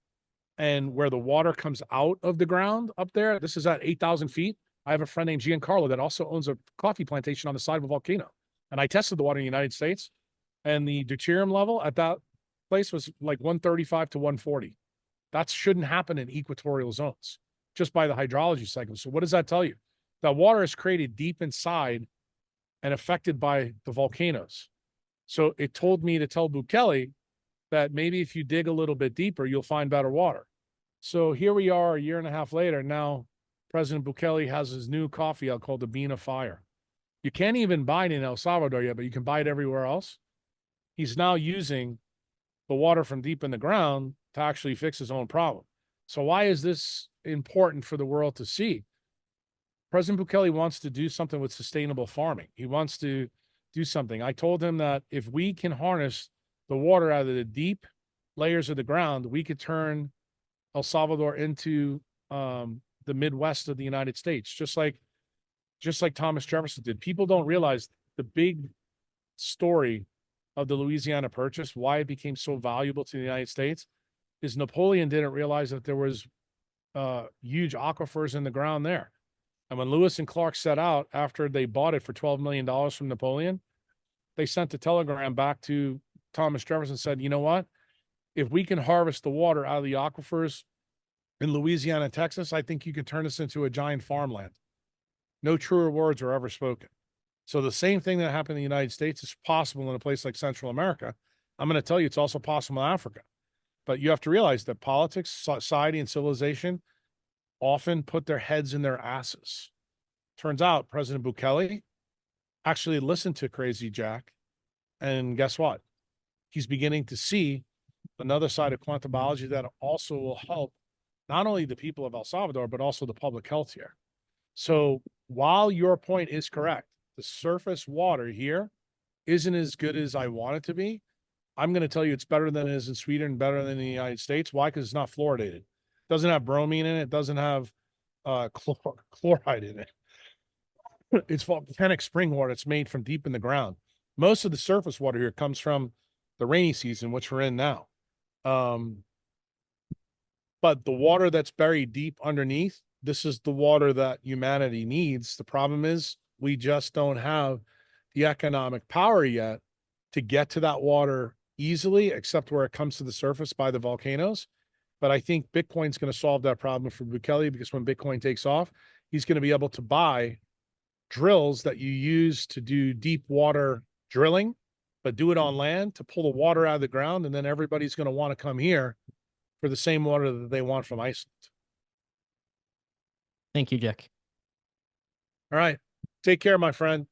and where the water comes out of the ground up there, this is at 8,000 feet. I have a friend named Giancarlo that also owns a coffee plantation on the side of a volcano. And I tested the water in the United States, and the deuterium level at that place was like 135 to 140. That shouldn't happen in equatorial zones just by the hydrology cycle. So what does that tell you? That water is created deep inside and affected by the volcanoes. So it told me to tell Bukele that maybe if you dig a little bit deeper, you'll find better water. So here we are a year and a half later. Now President Bukele has his new coffee out called the Bean of Fire. You can't even buy it in El Salvador yet, but you can buy it everywhere else. He's now using the water from deep in the ground to actually fix his own problem. So why is this important for the world to see? President Bukele wants to do something with sustainable farming. He wants to do something. I told him that if we can harness the water out of the deep layers of the ground, we could turn El Salvador into the Midwest of the United States, just like Thomas Jefferson did. People don't realize the big story of the Louisiana Purchase, why it became so valuable to the United States, is Napoleon didn't realize that there was huge aquifers in the ground there. And when Lewis and Clark set out after they bought it for $12 million from Napoleon, they sent a telegram back to Thomas Jefferson and said, you know what? If we can harvest the water out of the aquifers in Louisiana and Texas, I think you can turn this into a giant farmland. No truer words are ever spoken. So the same thing that happened in the United States is possible in a place like Central America. I'm going to tell you it's also possible in Africa. But you have to realize that politics, society, and civilization often put their heads in their asses. Turns out President Bukele actually listened to Crazy Jack. And guess what? He's beginning to see another side of quantum biology that also will help not only the people of El Salvador, but also the public health here. So while your point is correct, the surface water here isn't as good as I want it to be. I'm going to tell you it's better than it is in Sweden, better than in the United States. Why? Because it's not fluoridated. It doesn't have bromine in it. It doesn't have chloride in it. It's volcanic spring water. It's made from deep in the ground. Most of the surface water here comes from the rainy season, which we're in now. But the water that's buried deep underneath, this is the water that humanity needs. The problem is we just don't have the economic power yet to get to that water easily, except where it comes to the surface by the volcanoes. But I think Bitcoin's going to solve that problem for Bukele, because when Bitcoin takes off, he's going to be able to buy drills that you use to do deep water drilling, but do it on land to pull the water out of the ground. And then everybody's going to want to come here for the same water that they want from Iceland. Thank you, Jack. All right. Take care, my friend.